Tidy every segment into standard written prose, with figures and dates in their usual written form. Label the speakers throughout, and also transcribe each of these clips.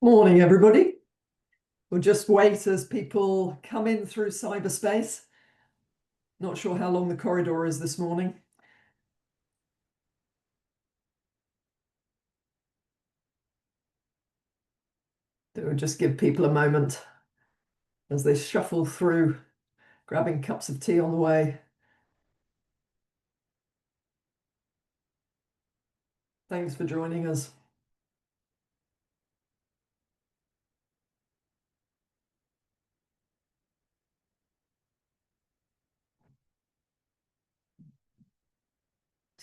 Speaker 1: Morning, everybody. We'll just wait as people come in through cyberspace. Not sure how long the corridor is this morning. We'll just give people a moment as they shuffle through, grabbing cups of tea on the way. Thanks for joining us.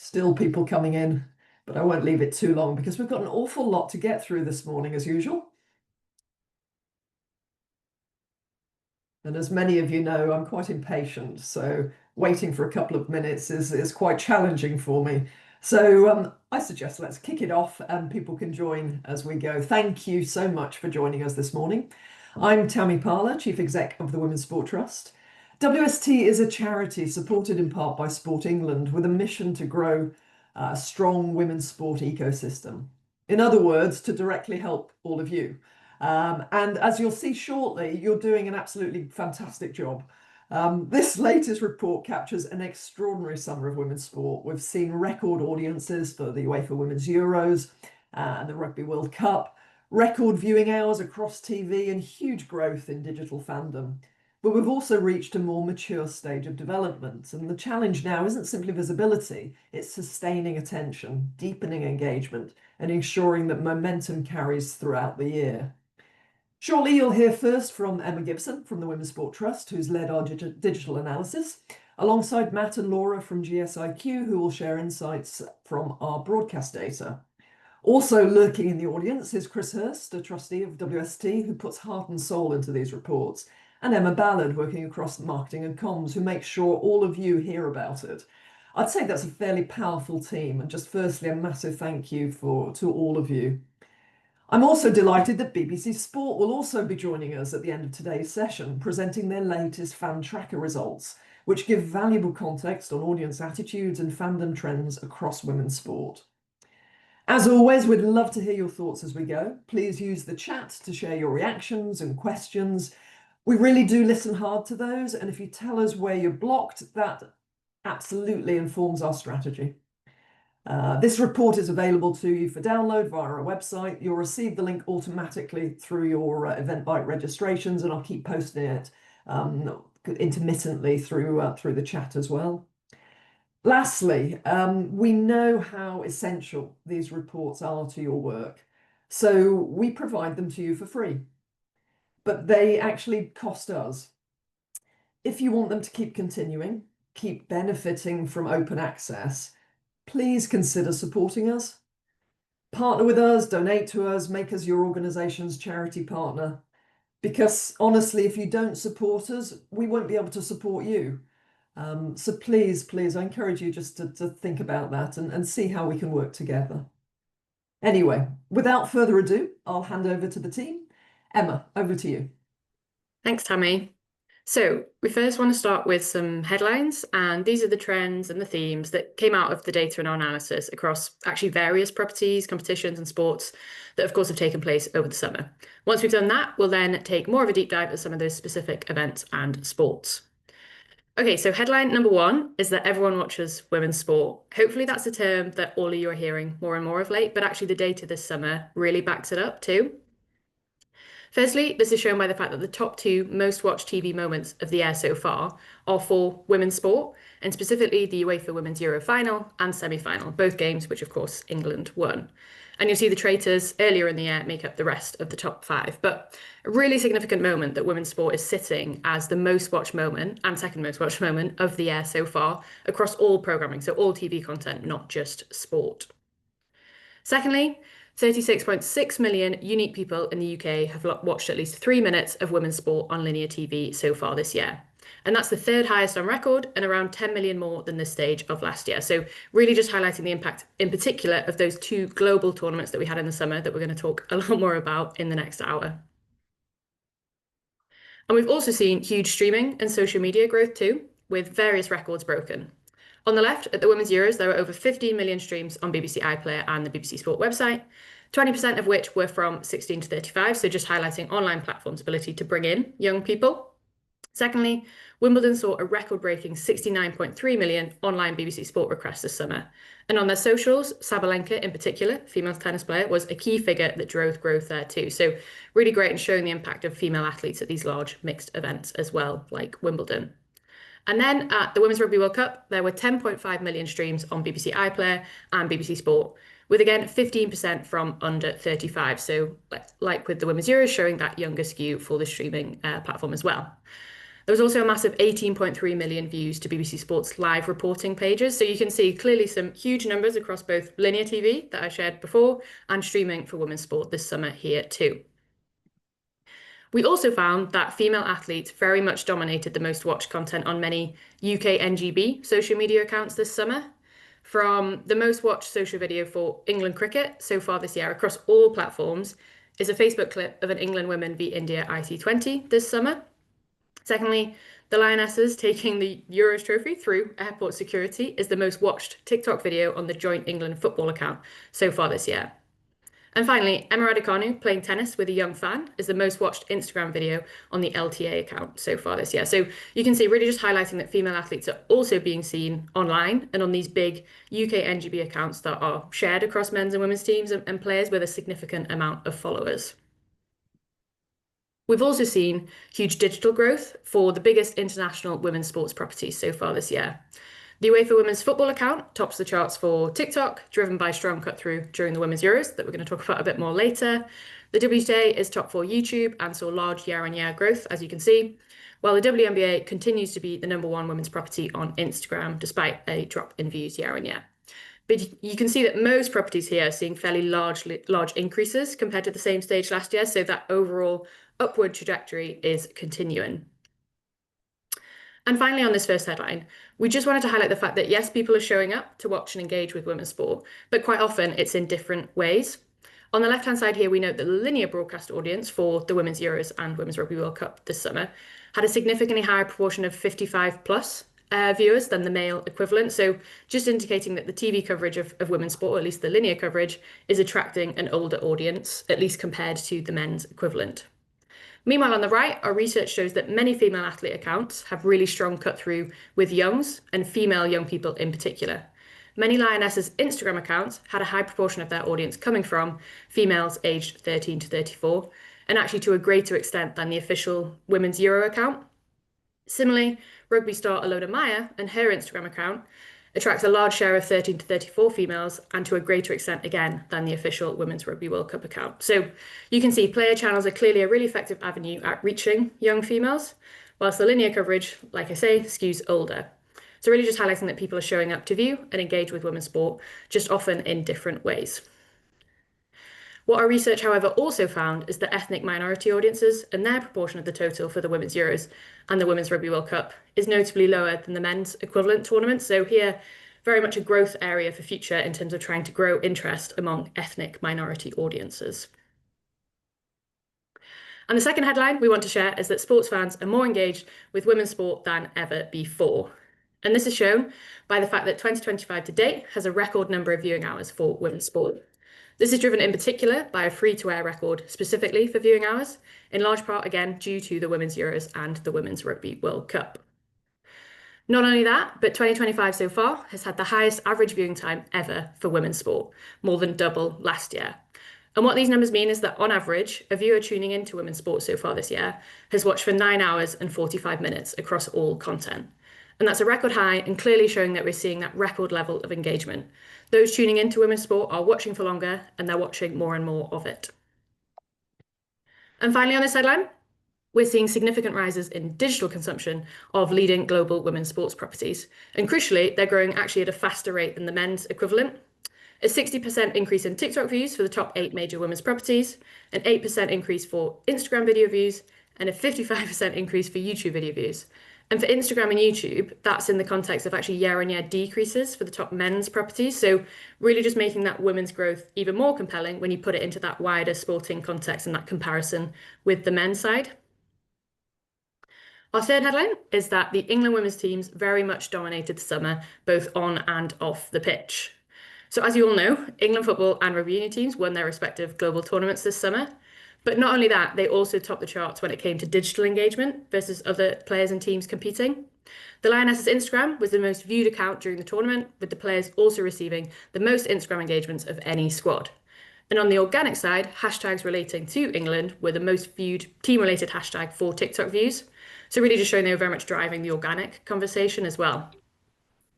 Speaker 1: Still people coming in, but I won't leave it too long because we've got an awful lot to get through this morning as usual. And as many of you know, I'm quite impatient, so waiting for a couple of minutes is quite challenging for me. So I suggest let's kick it off and people can join as we go. Thank you so much for joining us this morning. I'm Tammy Parler, Chief Exec of the Women's Sport Trust. WST is a charity supported in part by Sport England with a mission to grow a strong women's sport ecosystem. In other words, to directly help all of you. And as you'll see shortly, you're doing an absolutely fantastic job. This latest report captures an extraordinary summer of women's sport. We've seen record audiences for the UEFA Women's Euros and the Rugby World Cup, record viewing hours across TV, and huge growth in digital fandom. But we've also reached a more mature stage of development, and the challenge now isn't simply visibility, it's sustaining attention, deepening engagement, and ensuring that momentum carries throughout the year. Shortly, you'll hear first from Emma Gibson from the Women's Sport Trust, who's led our digital analysis, alongside Matt and Laura from GSIQ, who will share insights from our broadcast data. Also lurking in the audience is Chris Hurst, a trustee of WST, who puts heart and soul into these reports, and Emma Ballard, working across marketing and comms, who makes sure all of you hear about it. I'd say that's a fairly powerful team, and just firstly, a massive thank you to all of you. I'm also delighted that BBC Sport will also be joining us at the end of today's session, presenting their latest fan tracker results, which give valuable context on audience attitudes and fandom trends across women's sport. As always, we'd love to hear your thoughts as we go. Please use the chat to share your reactions and questions. We really do listen hard to those, and if you tell us where you're blocked, that absolutely informs our strategy. This report is available to you for download via our website. You'll receive the link automatically through your Eventbrite registrations, and I'll keep posting it intermittently through the chat as well. Lastly, we know how essential these reports are to your work, so we provide them to you for free, but they actually cost us. If you want them to keep continuing, keep benefiting from open access, please consider supporting us. Partner with us, donate to us, make us your organization's charity partner. Because honestly, if you don't support us, we won't be able to support you. So please, I encourage you just to think about that and see how we can work together. Anyway, without further ado, I'll hand over to the team. Emma, over to you.
Speaker 2: Thanks, Tammy. So we first want to start with some headlines, and these are the trends and the themes that came out of the data and our analysis across actually various properties, competitions and sports that of course have taken place over the summer. Once we've done that, we'll then take more of a deep dive at some of those specific events and sports. Okay, so headline number one is that everyone watches women's sport. Hopefully that's a term that all of you are hearing more and more of late, but actually the data this summer really backs it up too. Firstly, this is shown by the fact that the top two most watched TV moments of the year so far are for women's sport, and specifically the UEFA Women's Euro final and semi-final, both games which of course England won. And you'll see the traitors earlier in the year make up the rest of the top five. But a really significant moment that women's sport is sitting as the most watched moment and second most watched moment of the year so far across all programming, so all TV content, not just sport. Secondly, 36.6 million unique people in the UK have watched at least 3 minutes of women's sport on linear TV so far this year. And that's the third highest on record and around 10 million more than this stage of last year. So really just highlighting the impact in particular of those two global tournaments that we had in the summer that we're going to talk a lot more about in the next hour. And we've also seen huge streaming and social media growth too, with various records broken. On the left, at the Women's Euros, there were over 15 million streams on BBC iPlayer and the BBC Sport website. 20% of which were from 16 to 35, so just highlighting online platforms' ability to bring in young people. Secondly, Wimbledon saw a record-breaking 69.3 million online BBC Sport requests this summer. And on their socials, Sabalenka in particular, female tennis player, was a key figure that drove growth there too. So really great and showing the impact of female athletes at these large mixed events as well, like Wimbledon. And then at the Women's Rugby World Cup, there were 10.5 million streams on BBC iPlayer and BBC Sport, with again 15% from under 35. So, like with the Women's Euros, showing that younger skew for the streaming platform as well. There was also a massive 18.3 million views to BBC Sport's live reporting pages. So you can see clearly some huge numbers across both linear TV that I shared before and streaming for women's sport this summer here too. We also found that female athletes very much dominated the most watched content on many UK NGB social media accounts this summer. From the most watched social video for England cricket so far this year across all platforms is a Facebook clip of an England women v India IC20 this summer. Secondly, the Lionesses taking the Euros trophy through airport security is the most watched TikTok video on the joint England football account so far this year. And finally, Emma Raducanu playing tennis with a young fan is the most watched Instagram video on the LTA account so far this year. So you can see really just highlighting that female athletes are also being seen online and on these big UK NGB accounts that are shared across men's and women's teams and players with a significant amount of followers. We've also seen huge digital growth for the biggest international women's sports properties so far this year. The UEFA Women's Football account tops the charts for TikTok, driven by strong cut-through during the Women's Euros that we're going to talk about a bit more later. The WTA is top for YouTube and saw large year-on-year growth, as you can see, while the WNBA continues to be the #1 women's property on Instagram, despite a drop in views year-on-year. But you can see that most properties here are seeing fairly large increases compared to the same stage last year, so that overall upward trajectory is continuing. And finally, on this first headline, we just wanted to highlight the fact that yes, people are showing up to watch and engage with women's sport, but quite often it's in different ways. On the left-hand side here, we note that the linear broadcast audience for the Women's Euros and Women's Rugby World Cup this summer had a significantly higher proportion of 55 plus viewers than the male equivalent. So just indicating that the TV coverage of women's sport, or at least the linear coverage, is attracting an older audience, at least compared to the men's equivalent. Meanwhile, on the right, our research shows that many female athlete accounts have really strong cut through with youngs and female young people in particular. Many Lionesses' Instagram accounts had a high proportion of their audience coming from females aged 13 to 34, and actually to a greater extent than the official Women's Euro account. Similarly, rugby star Alona Meyer and her Instagram account attracts a large share of 13 to 34 females and to a greater extent again than the official Women's Rugby World Cup account. So you can see player channels are clearly a really effective avenue at reaching young females, whilst the linear coverage, like I say, skews older. So really just highlighting that people are showing up to view and engage with women's sport, just often in different ways. What our research, however, also found is that ethnic minority audiences and their proportion of the total for the Women's Euros and the Women's Rugby World Cup is notably lower than the men's equivalent tournaments. So here, very much a growth area for future in terms of trying to grow interest among ethnic minority audiences. And the second headline we want to share is that sports fans are more engaged with women's sport than ever before. And this is shown by the fact that 2025 to date has a record number of viewing hours for women's sport. This is driven in particular by a free-to-air record specifically for viewing hours, in large part, again, due to the Women's Euros and the Women's Rugby World Cup. Not only that, but 2025 so far has had the highest average viewing time ever for women's sport, more than double last year. And what these numbers mean is that on average, a viewer tuning into women's sport so far this year has watched for 9 hours and 45 minutes across all content. And that's a record high and clearly showing that we're seeing that record level of engagement. Those tuning into women's sport are watching for longer and they're watching more and more of it. And finally, on this headline, we're seeing significant rises in digital consumption of leading global women's sports properties. And crucially, they're growing actually at a faster rate than the men's equivalent. A 60% increase in TikTok views for the top 8 major women's properties, an 8% increase for Instagram video views, and a 55% increase for YouTube video views. And for Instagram and YouTube, that's in the context of actually year-on-year decreases for the top men's properties. So really just making that women's growth even more compelling when you put it into that wider sporting context and that comparison with the men's side. Our third headline is that the England women's teams very much dominated the summer, both on and off the pitch. So as you all know, England football and rugby union teams won their respective global tournaments this summer. But not only that, they also topped the charts when it came to digital engagement versus other players and teams competing. The Lionesses' Instagram was the most viewed account during the tournament, with the players also receiving the most Instagram engagements of any squad. And on the organic side, hashtags relating to England were the most viewed team-related hashtag for TikTok views. So really just showing they were very much driving the organic conversation as well.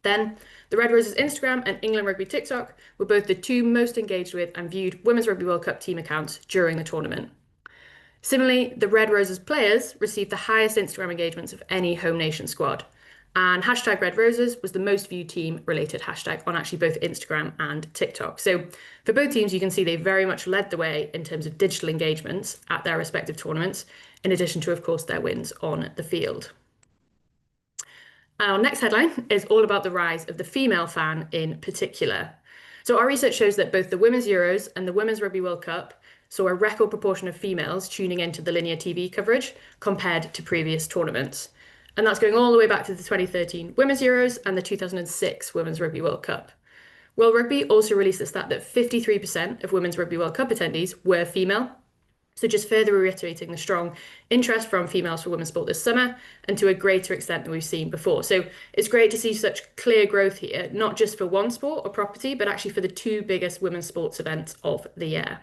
Speaker 2: Then, the Red Roses Instagram and England Rugby TikTok were both the two most engaged with and viewed Women's Rugby World Cup team accounts during the tournament. Similarly, the Red Roses players received the highest Instagram engagements of any home nation squad. And hashtag Red Roses was the most viewed team related hashtag on actually both Instagram and TikTok. So for both teams, you can see they very much led the way in terms of digital engagements at their respective tournaments, in addition to, of course, their wins on the field. Our next headline is all about the rise of the female fan in particular. So our research shows that both the Women's Euros and the Women's Rugby World Cup saw a record proportion of females tuning into the linear TV coverage compared to previous tournaments. And that's going all the way back to the 2013 Women's Euros and the 2006 Women's Rugby World Cup. World Rugby also released a stat that 53% of Women's Rugby World Cup attendees were female. So just further reiterating the strong interest from females for women's sport this summer and to a greater extent than we've seen before. So it's great to see such clear growth here, not just for one sport or property, but actually for the two biggest women's sports events of the year.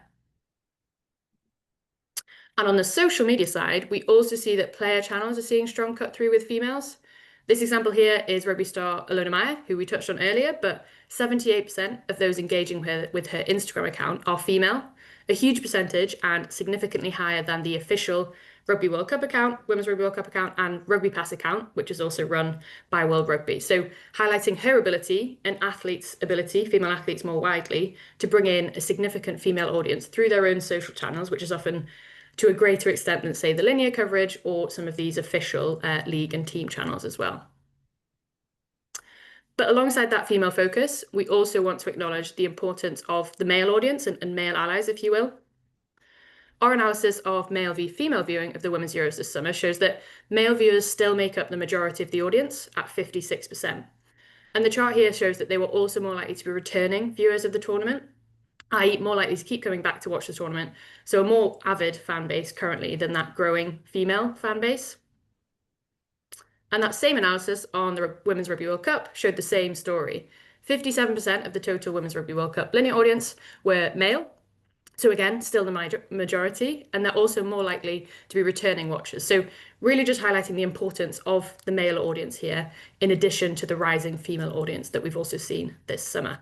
Speaker 2: And on the social media side, we also see that player channels are seeing strong cut through with females. This example here is rugby star Alona Meyer, who we touched on earlier, but 78% of those engaging with her Instagram account are female, a huge percentage and significantly higher than the official Rugby World Cup account, Women's Rugby World Cup account, and Rugby Pass account, which is also run by World Rugby. So highlighting her ability and athletes' ability, female athletes more widely, to bring in a significant female audience through their own social channels, which is often to a greater extent than, say, the linear coverage or some of these official league and team channels as well. But alongside that female focus, we also want to acknowledge the importance of the male audience and male allies, if you will. Our analysis of male v female viewing of the Women's Euros this summer shows that male viewers still make up the majority of the audience at 56%. And the chart here shows that they were also more likely to be returning viewers of the tournament, i.e. more likely to keep coming back to watch the tournament. So a more avid fan base currently than that growing female fan base. And that same analysis on the Women's Rugby World Cup showed the same story. 57% of the total Women's Rugby World Cup linear audience were male. So again, still the majority, and they're also more likely to be returning watchers. So really just highlighting the importance of the male audience here, in addition to the rising female audience that we've also seen this summer.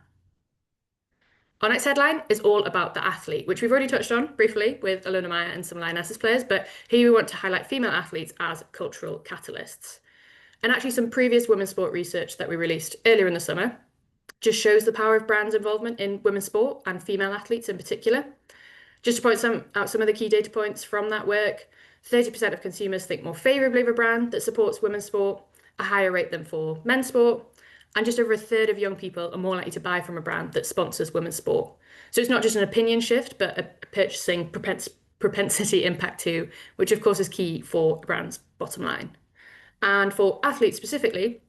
Speaker 2: Our next headline is all about the athlete, which we've already touched on briefly with Alona Meyer and some Lionesses players, but here we want to highlight female athletes as cultural catalysts. And actually some previous women's sport research that we released earlier in the summer just shows the power of brands' involvement in women's sport and female athletes in particular. Just to point out some of the key data points from that work, 30% of consumers think more favourably of a brand that supports women's sport, a higher rate than for men's sport, and just over a third of young people are more likely to buy from a brand that sponsors women's sport. So it's not just an opinion shift, but a purchasing propensity impact too, which of course is key for a brand's bottom line. And for athletes specifically,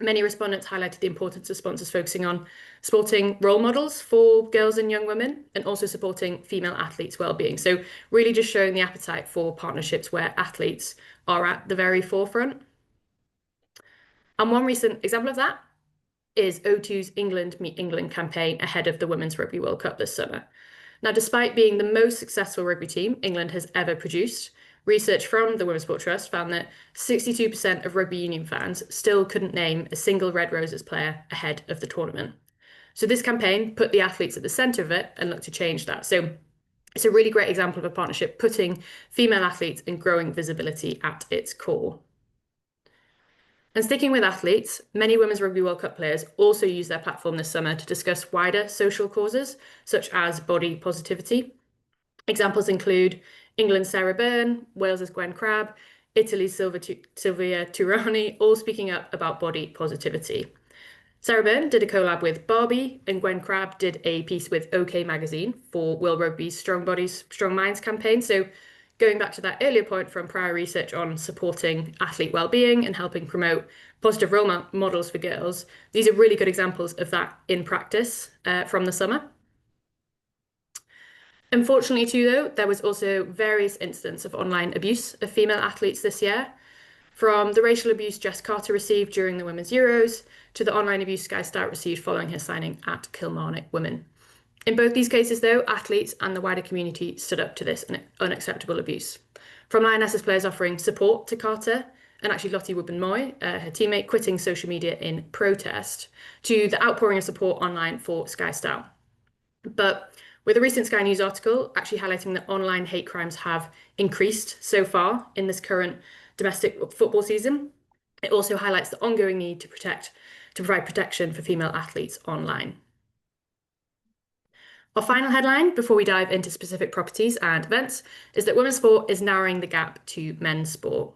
Speaker 2: many respondents highlighted the importance of sponsors focusing on supporting role models for girls and young women and also supporting female athletes' well-being. So really just showing the appetite for partnerships where athletes are at the very forefront. And one recent example of that is O2's England Meet England campaign ahead of the Women's Rugby World Cup this summer. Now, despite being the most successful rugby team England has ever produced, research from the Women's Sport Trust found that 62% of rugby union fans still couldn't name a single Red Roses player ahead of the tournament. So this campaign put the athletes at the centre of it and looked to change that. So it's a really great example of a partnership putting female athletes and growing visibility at its core. And sticking with athletes, many Women's Rugby World Cup players also use their platform this summer to discuss wider social causes, such as body positivity. Examples include England's Sarah Byrne, Wales's Gwen Crabb, Italy's Silvia Turani, all speaking up about body positivity. Sarah Byrne did a collab with Barbie, and Gwen Crabb did a piece with OK Magazine for World Rugby's Strong Bodies, Strong Minds campaign. So going back to that earlier point from prior research on supporting athlete well-being and helping promote positive role models for girls, these are really good examples of that in practice from the summer. Unfortunately, too, though, there was also various incidents of online abuse of female athletes this year, from the racial abuse Jess Carter received during the Women's Euros to the online abuse Sky Stout received following her signing at Kilmarnock Women. In both these cases, though, athletes and the wider community stood up to this unacceptable abuse. From Lionesses players offering support to Carter, and actually Lottie Woodburn-Moy, her teammate, quitting social media in protest, to the outpouring of support online for Sky Stout. But with a recent Sky News article actually highlighting that online hate crimes have increased so far in this current domestic football season, it also highlights the ongoing need to provide protection for female athletes online. Our final headline, before we dive into specific properties and events, is that women's sport is narrowing the gap to men's sport.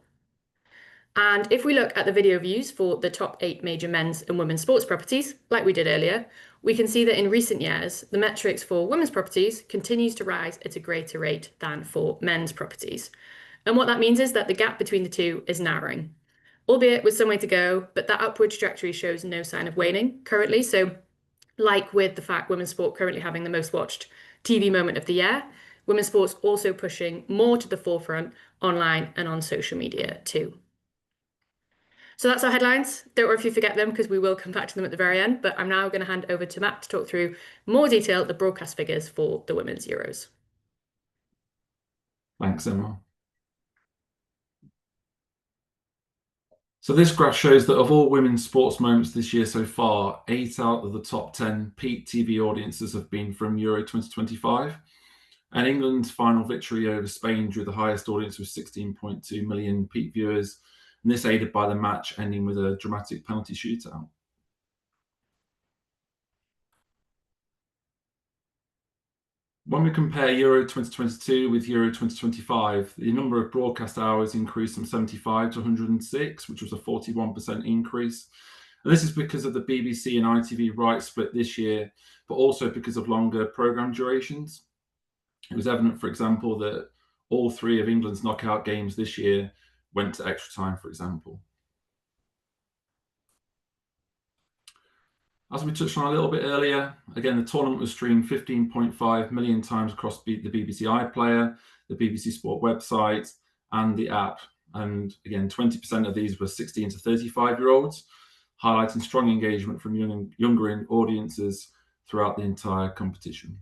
Speaker 2: And if we look at the video views for the top 8 major men's and women's sports properties, like we did earlier, we can see that in recent years, the metrics for women's properties continues to rise at a greater rate than for men's properties. And what that means is that the gap between the two is narrowing, albeit with some way to go, but that upward trajectory shows no sign of waning currently. So like with the fact women's sport currently having the most watched TV moment of the year, women's sport's also pushing more to the forefront online and on social media too. So that's our headlines. Don't worry if you forget them because we will come back to them at the very end, but I'm now going to hand over to Matt to talk through more detail the broadcast figures for the Women's Euros.
Speaker 3: Thanks, Emma. So this graph shows that of all women's sports moments this year so far, 8 out of the top 10 peak TV audiences have been from Euro 2025. And England's final victory over Spain drew the highest audience with 16.2 million peak viewers, and this aided by the match ending with a dramatic penalty shootout. When we compare Euro 2022 with Euro 2025, the number of broadcast hours increased from 75 to 106, which was a 41% increase. And this is because of the BBC and ITV rights split this year, but also because of longer programme durations. It was evident, for example, that all 3 of England's knockout games this year went to extra time, for example. As we touched on a little bit earlier, again, the tournament was streamed 15.5 million times across the BBC iPlayer, the BBC Sport website, and the app. And again, 20% of these were 16 to 35-year-olds, highlighting strong engagement from younger audiences throughout the entire competition.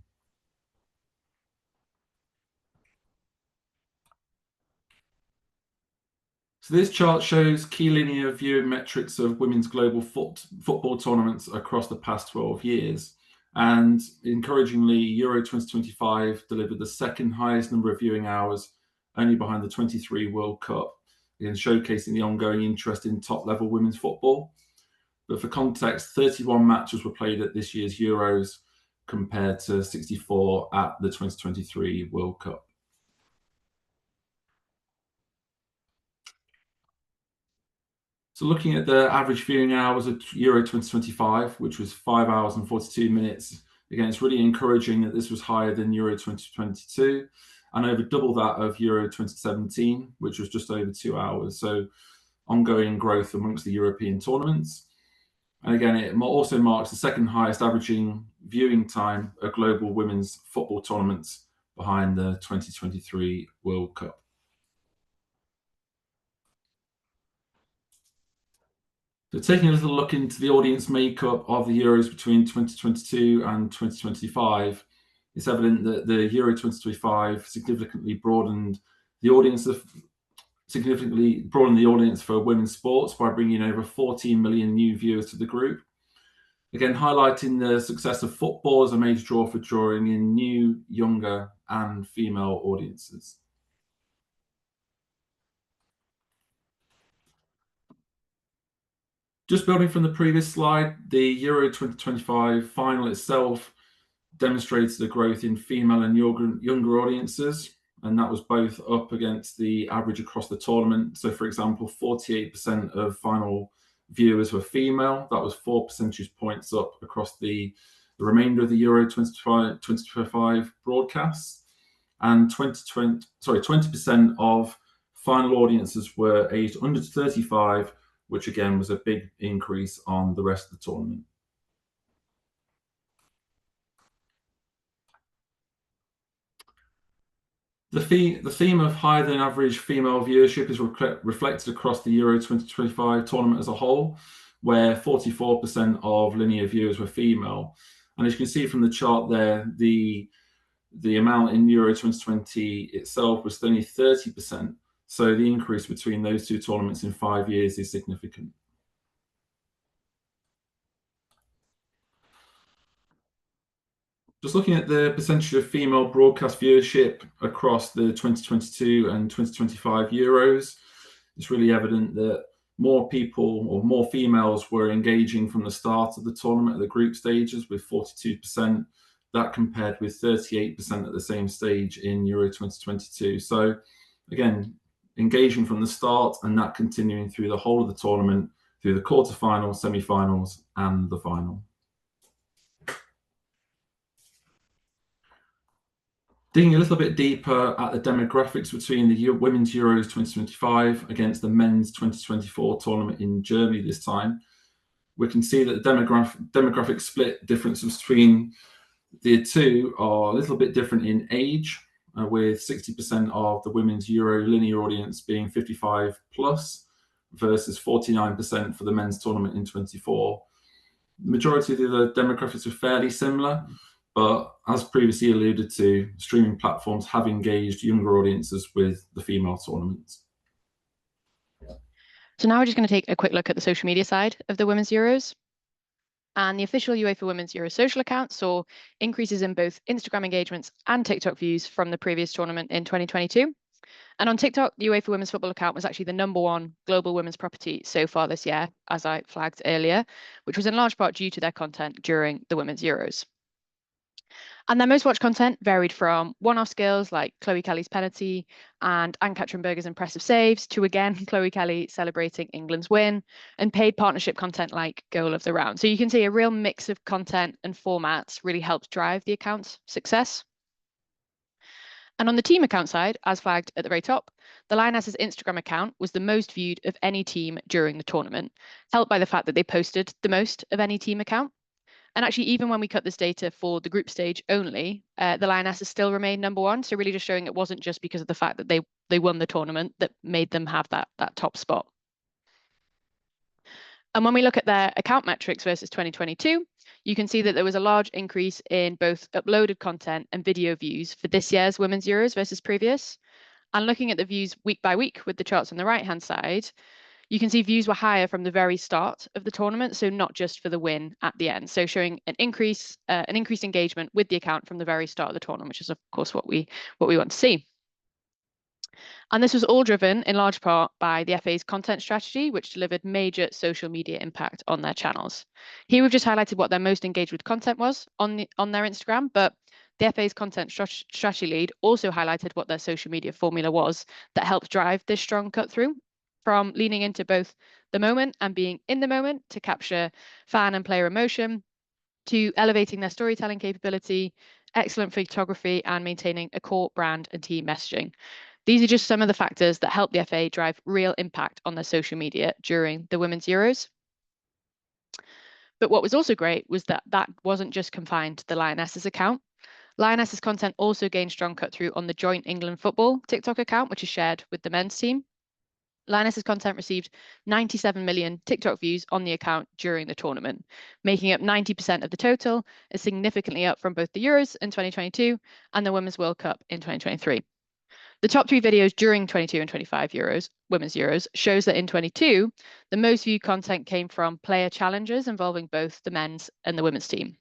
Speaker 3: So this chart shows key linear viewing metrics of women's global football tournaments across the past 12 years. And encouragingly, Euro 2025 delivered the second highest number of viewing hours, only behind the 23 World Cup, again showcasing the ongoing interest in top-level women's football. But for context, 31 matches were played at this year's Euros compared to 64 at the 2023 World Cup. So looking at the average viewing hours at Euro 2025, which was 5 hours and 42 minutes, again, it's really encouraging that this was higher than Euro 2022 and over double that of Euro 2017, which was just over 2 hours. So ongoing growth amongst the European tournaments. And again, it also marks the second highest averaging viewing time of global women's football tournaments behind the 2023 World Cup. So taking a little look into the audience makeup of the Euros between 2022 and 2025, it's evident that the Euro 2025 significantly broadened the audience for women's sports by bringing over 14 million new viewers to the group. Again, highlighting the success of football as a major draw for drawing in new, younger, and female audiences. Just building from the previous slide, the Euro 2025 final itself demonstrated the growth in female and younger audiences, and that was both up against the average across the tournament. So, for example, 48% of final viewers were female. That was 4 percentage points up across the remainder of the Euro 2025 broadcasts. and 20% of final audiences were aged under 35, which again was a big increase on the rest of the tournament. The theme of higher than average female viewership is reflected across the Euro 2025 tournament as a whole, where 44% of linear viewers were female. And as you can see from the chart there, the amount in Euro 2020 itself was only 30%. So the increase between those two tournaments in 5 years is significant. Just looking at the percentage of female broadcast viewership across the 2022 and 2025 Euros, it's really evident that more people or more females were engaging from the start of the tournament at the group stages with 42%. That compared with 38% at the same stage in Euro 2022. So again, engaging from the start and that continuing through the whole of the tournament, through the quarterfinals, semi-finals, and the final. Digging a little bit deeper at the demographics between the Women's Euros 2025 against the Men's 2024 tournament in Germany this time, we can see that the demographic split differences between the two are a little bit different in age, with 60% of the Women's Euro linear audience being 55 plus versus 49% for the men's tournament in 24. The majority of the demographics are fairly similar, but as previously alluded to, streaming platforms have engaged younger audiences with the female tournaments.
Speaker 4: So now we're just going to take a quick look at the social media side of the Women's Euros. And the official UEFA Women's Euro social account saw increases in both Instagram engagements and TikTok views from the previous tournament in 2022. And on TikTok, the UEFA Women's Football account was actually the #1 global women's property so far this year, as I flagged earlier, which was in large part due to their content during the Women's Euros. And their most watched content varied from one-off skills like Chloe Kelly's penalty and Ann-Katrin Berger's impressive saves to, again, Chloe Kelly celebrating England's win, and paid partnership content like Goal of the Round. So you can see a real mix of content and formats really helped drive the account's success. And on the team account side, as flagged at the very top, the Lionesses' Instagram account was the most viewed of any team during the tournament, helped by the fact that they posted the most of any team account. And actually, even when we cut this data for the group stage only, the Lionesses still remained #1. So really just showing it wasn't just because of the fact that they won the tournament that made them have that top spot. And when we look at their account metrics versus 2022, you can see that there was a large increase in both uploaded content and video views for this year's Women's Euros versus previous. And looking at the views week by week with the charts on the right-hand side, you can see views were higher from the very start of the tournament, so not just for the win at the end. So showing an increased engagement with the account from the very start of the tournament, which is of course what we want to see. And this was all driven in large part by the FA's content strategy, which delivered major social media impact on their channels. Here we've just highlighted what their most engaged with content was on their Instagram, but the FA's content strategy lead also highlighted what their social media formula was that helped drive this strong cut through, from leaning into both the moment and being in the moment to capture fan and player emotion, to elevating their storytelling capability, excellent photography, and maintaining a core brand and team messaging. These are just some of the factors that help the FA drive real impact on their social media during the Women's Euros. But what was also great was that wasn't just confined to the Lionesses account. Lionesses content also gained strong cut through on the joint England football TikTok account, which is shared with the men's team. Lionesses content received 97 million TikTok views on the account during the tournament, making up 90% of the total, is significantly up from both the Euros in 2022 and the Women's World Cup in 2023. The top 3 videos during 22 and 25 Women's Euros shows that in 22, the most viewed content came from player challenges involving both the men's and the women's team.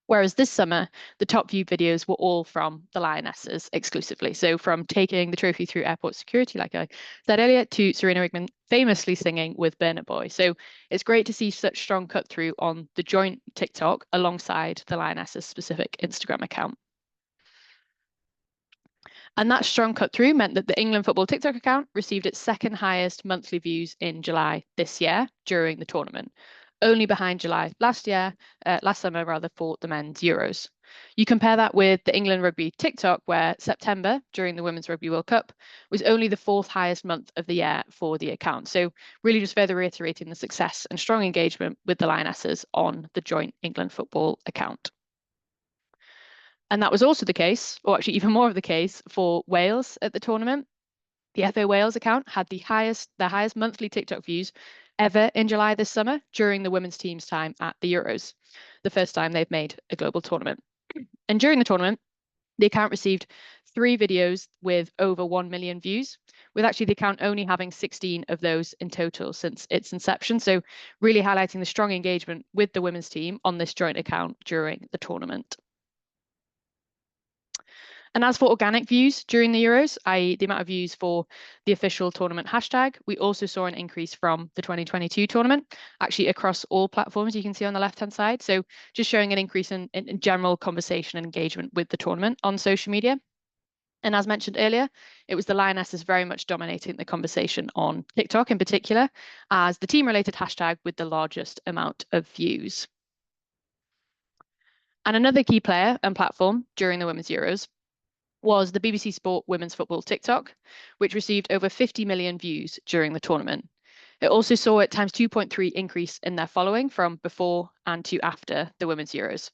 Speaker 4: Whereas this summer, the top viewed videos were all from the Lionesses exclusively. So from taking the trophy through airport security, like I said earlier, to Serena Wigman famously singing with Burna Boy. So it's great to see such strong cut through on the joint TikTok alongside the Lionesses specific Instagram account. And that strong cut through meant that the England football TikTok account received its second highest monthly views in July this year during the tournament, only behind July last summer for the men's Euros. You compare that with the England Rugby TikTok, where September, during the Women's Rugby World Cup, was only the 4th highest month of the year for the account. So really just further reiterating the success and strong engagement with the Lionesses on the joint England football account. And that was also the case, or actually even more of the case, for Wales at the tournament. The FA Wales account had their highest monthly TikTok views ever in July this summer during the women's team's time at the Euros, the first time they've made a global tournament. And during the tournament, the account received 3 videos with over 1 million views, with actually the account only having 16 of those in total since its inception. So really highlighting the strong engagement with the women's team on this joint account during the tournament. And as for organic views during the Euros, i.e. the amount of views for the official tournament hashtag, we also saw an increase from the 2022 tournament, actually across all platforms you can see on the left-hand side. So just showing an increase in general conversation and engagement with the tournament on social media. And as mentioned earlier, it was the Lionesses very much dominating the conversation on TikTok in particular, as the team-related hashtag with the largest amount of views. And another key player and platform during the Women's Euros was the BBC Sport Women's Football TikTok, which received over 50 million views during the tournament. It also saw a times 2.3 increase in their following from before and to after the Women's Euros.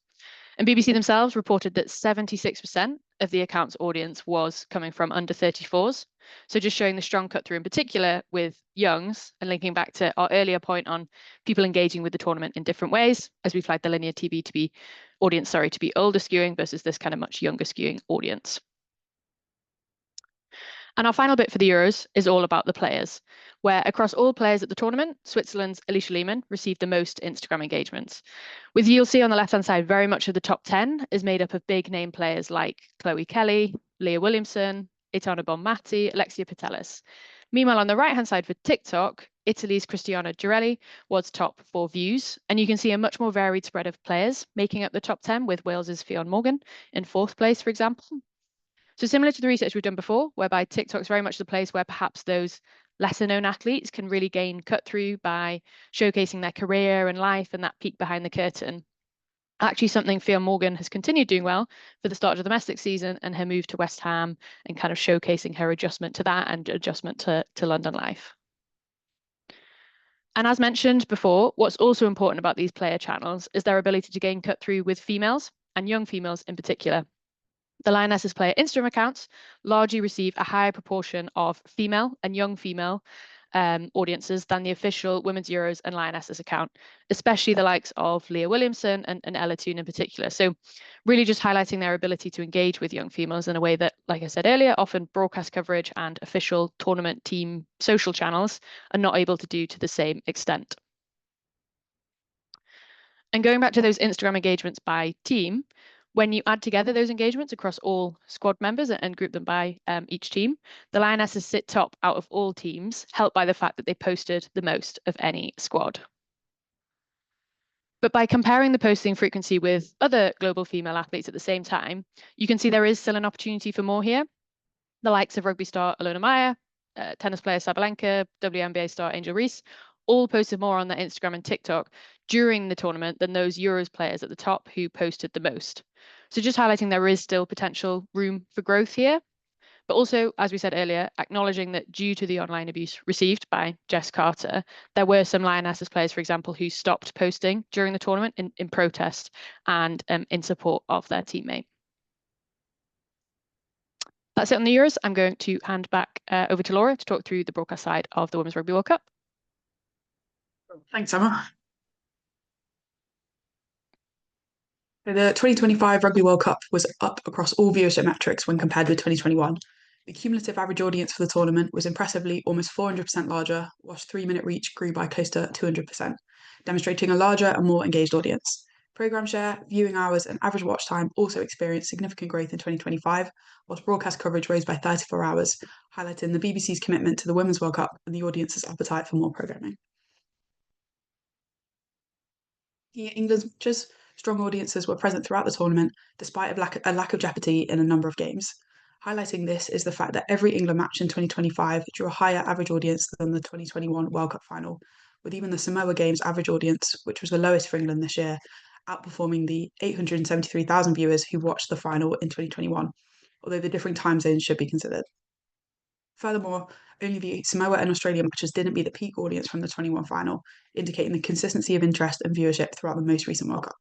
Speaker 4: And BBC themselves reported that 76% of the account's audience was coming from under 34s. So just showing the strong cut through in particular with youngs and linking back to our earlier point on people engaging with the tournament in different ways, as we flagged the linear TV to be to be older skewing versus this kind of much younger skewing audience. And our final bit for the Euros is all about the players, where across all players at the tournament, Switzerland's Alicia Lehmann received the most Instagram engagements. With you'll see on the left-hand side, very much of the top 10 is made up of big name players like Chloe Kelly, Leah Williamson, Aitana Bonmati, Alexia Putellas. Meanwhile, on the right-hand side for TikTok, Italy's Cristiana Girelli was top for views, and you can see a much more varied spread of players making up the top 10, with Wales's Fionn Morgan in 4th place, for example. So similar to the research we've done before, whereby TikTok's very much the place where perhaps those lesser known athletes can really gain cut through by showcasing their career and life and that peek behind the curtain. Actually something Fionn Morgan has continued doing well for the start of the domestic season and her move to West Ham and kind of showcasing her adjustment to that and adjustment to London life. And as mentioned before, what's also important about these player channels is their ability to gain cut through with females and young females in particular. The Lionesses player Instagram accounts largely receive a higher proportion of female and young female audiences than the official Women's Euros and Lionesses account, especially the likes of Leah Williamson and Ella Toone in particular. So really just highlighting their ability to engage with young females in a way that, like I said earlier, often broadcast coverage and official tournament team social channels are not able to do to the same extent. And going back to those Instagram engagements by team, when you add together those engagements across all squad members and group them by each team, the Lionesses sit top out of all teams, helped by the fact that they posted the most of any squad. But by comparing the posting frequency with other global female athletes at the same time, you can see there is still an opportunity for more here. The likes of rugby star Alona Meyer, tennis player Sabalenka, WNBA star Angel Reese, all posted more on their Instagram and TikTok during the tournament than those Euros players at the top who posted the most. So just highlighting there is still potential room for growth here, but also, as we said earlier, acknowledging that due to the online abuse received by Jess Carter, there were some Lionesses players, for example, who stopped posting during the tournament in protest and in support of their teammate. That's it on the Euros. I'm going to hand back over to Laura to talk through the broadcast side of the Women's Rugby World Cup.
Speaker 5: Thanks, Emma. The 2025 Rugby World Cup was up across all viewership metrics when compared with 2021. The cumulative average audience for the tournament was impressively almost 400% larger, whilst 3-minute reach grew by close to 200%, demonstrating a larger and more engaged audience. Programme share, viewing hours, and average watch time also experienced significant growth in 2025, whilst broadcast coverage rose by 34 hours, highlighting the BBC's commitment to the Women's World Cup and the audience's appetite for more programming. England's matches, strong audiences were present throughout the tournament, despite a lack of jeopardy in a number of games. Highlighting this is the fact that every England match in 2025 drew a higher average audience than the 2021 World Cup final, with even the Samoa Games average audience, which was the lowest for England this year, outperforming the 873,000 viewers who watched the final in 2021, although the different time zones should be considered. Furthermore, only the Samoa and Australia matches didn't beat the peak audience from the 21 final, indicating the consistency of interest and viewership throughout the most recent World Cup.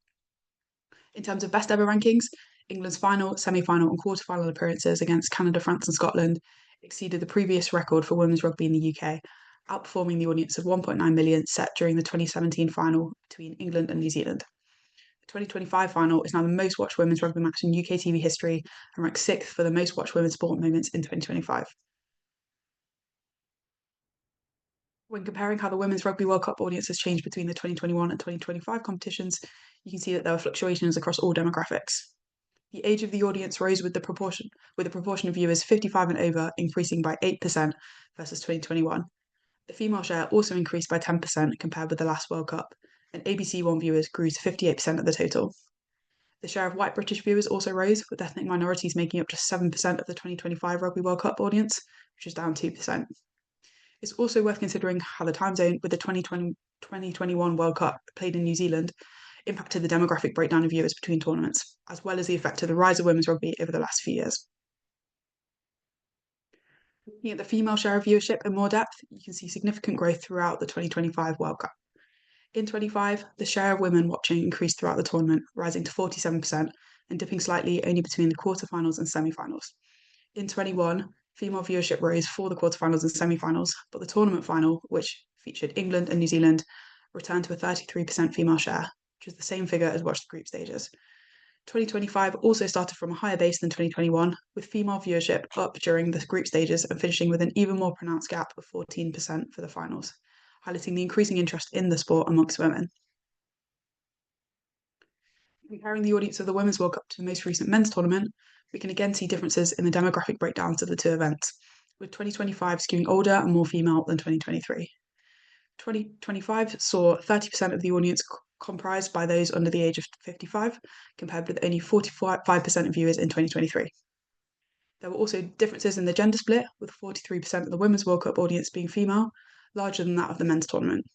Speaker 5: In terms of best ever rankings, England's final, semi-final and quarter-final appearances against Canada, France and Scotland exceeded the previous record for women's rugby in the UK, outperforming the audience of 1.9 million set during the 2017 final between England and New Zealand. The 2025 final is now the most watched women's rugby match in UK TV history and ranks 6th for the most watched women's sport moments in 2025. When comparing how the Women's Rugby World Cup audience has changed between the 2021 and 2025 competitions, you can see that there were fluctuations across all demographics. The age of the audience rose with the proportion of viewers 55 and over increasing by 8% versus 2021. The female share also increased by 10% compared with the last World Cup, and ABC One viewers grew to 58% of the total. The share of white British viewers also rose, with ethnic minorities making up just 7% of the 2025 Rugby World Cup audience, which is down 2%. It's also worth considering how the time zone with the 2021 World Cup played in New Zealand impacted the demographic breakdown of viewers between tournaments, as well as the effect of the rise of women's rugby over the last few years. Looking at the female share of viewership in more depth, you can see significant growth throughout the 2025 World Cup. In 25, the share of women watching increased throughout the tournament, rising to 47% and dipping slightly only between the quarterfinals and semi-finals. In 21, female viewership rose for the quarterfinals and semi-finals, but the tournament final, which featured England and New Zealand, returned to a 33% female share, which is the same figure as watched the group stages. 2025 also started from a higher base than 2021, with female viewership up during the group stages and finishing with an even more pronounced gap of 14% for the finals, highlighting the increasing interest in the sport amongst women. Comparing the audience of the Women's World Cup to the most recent men's tournament, we can again see differences in the demographic breakdowns of the two events, with 2025 skewing older and more female than 2023. 2025 saw 30% of the audience comprised by those under the age of 55, compared with only 45% of viewers in 2023. There were also differences in the gender split, with 43% of the Women's World Cup audience being female, larger than that of the men's tournament.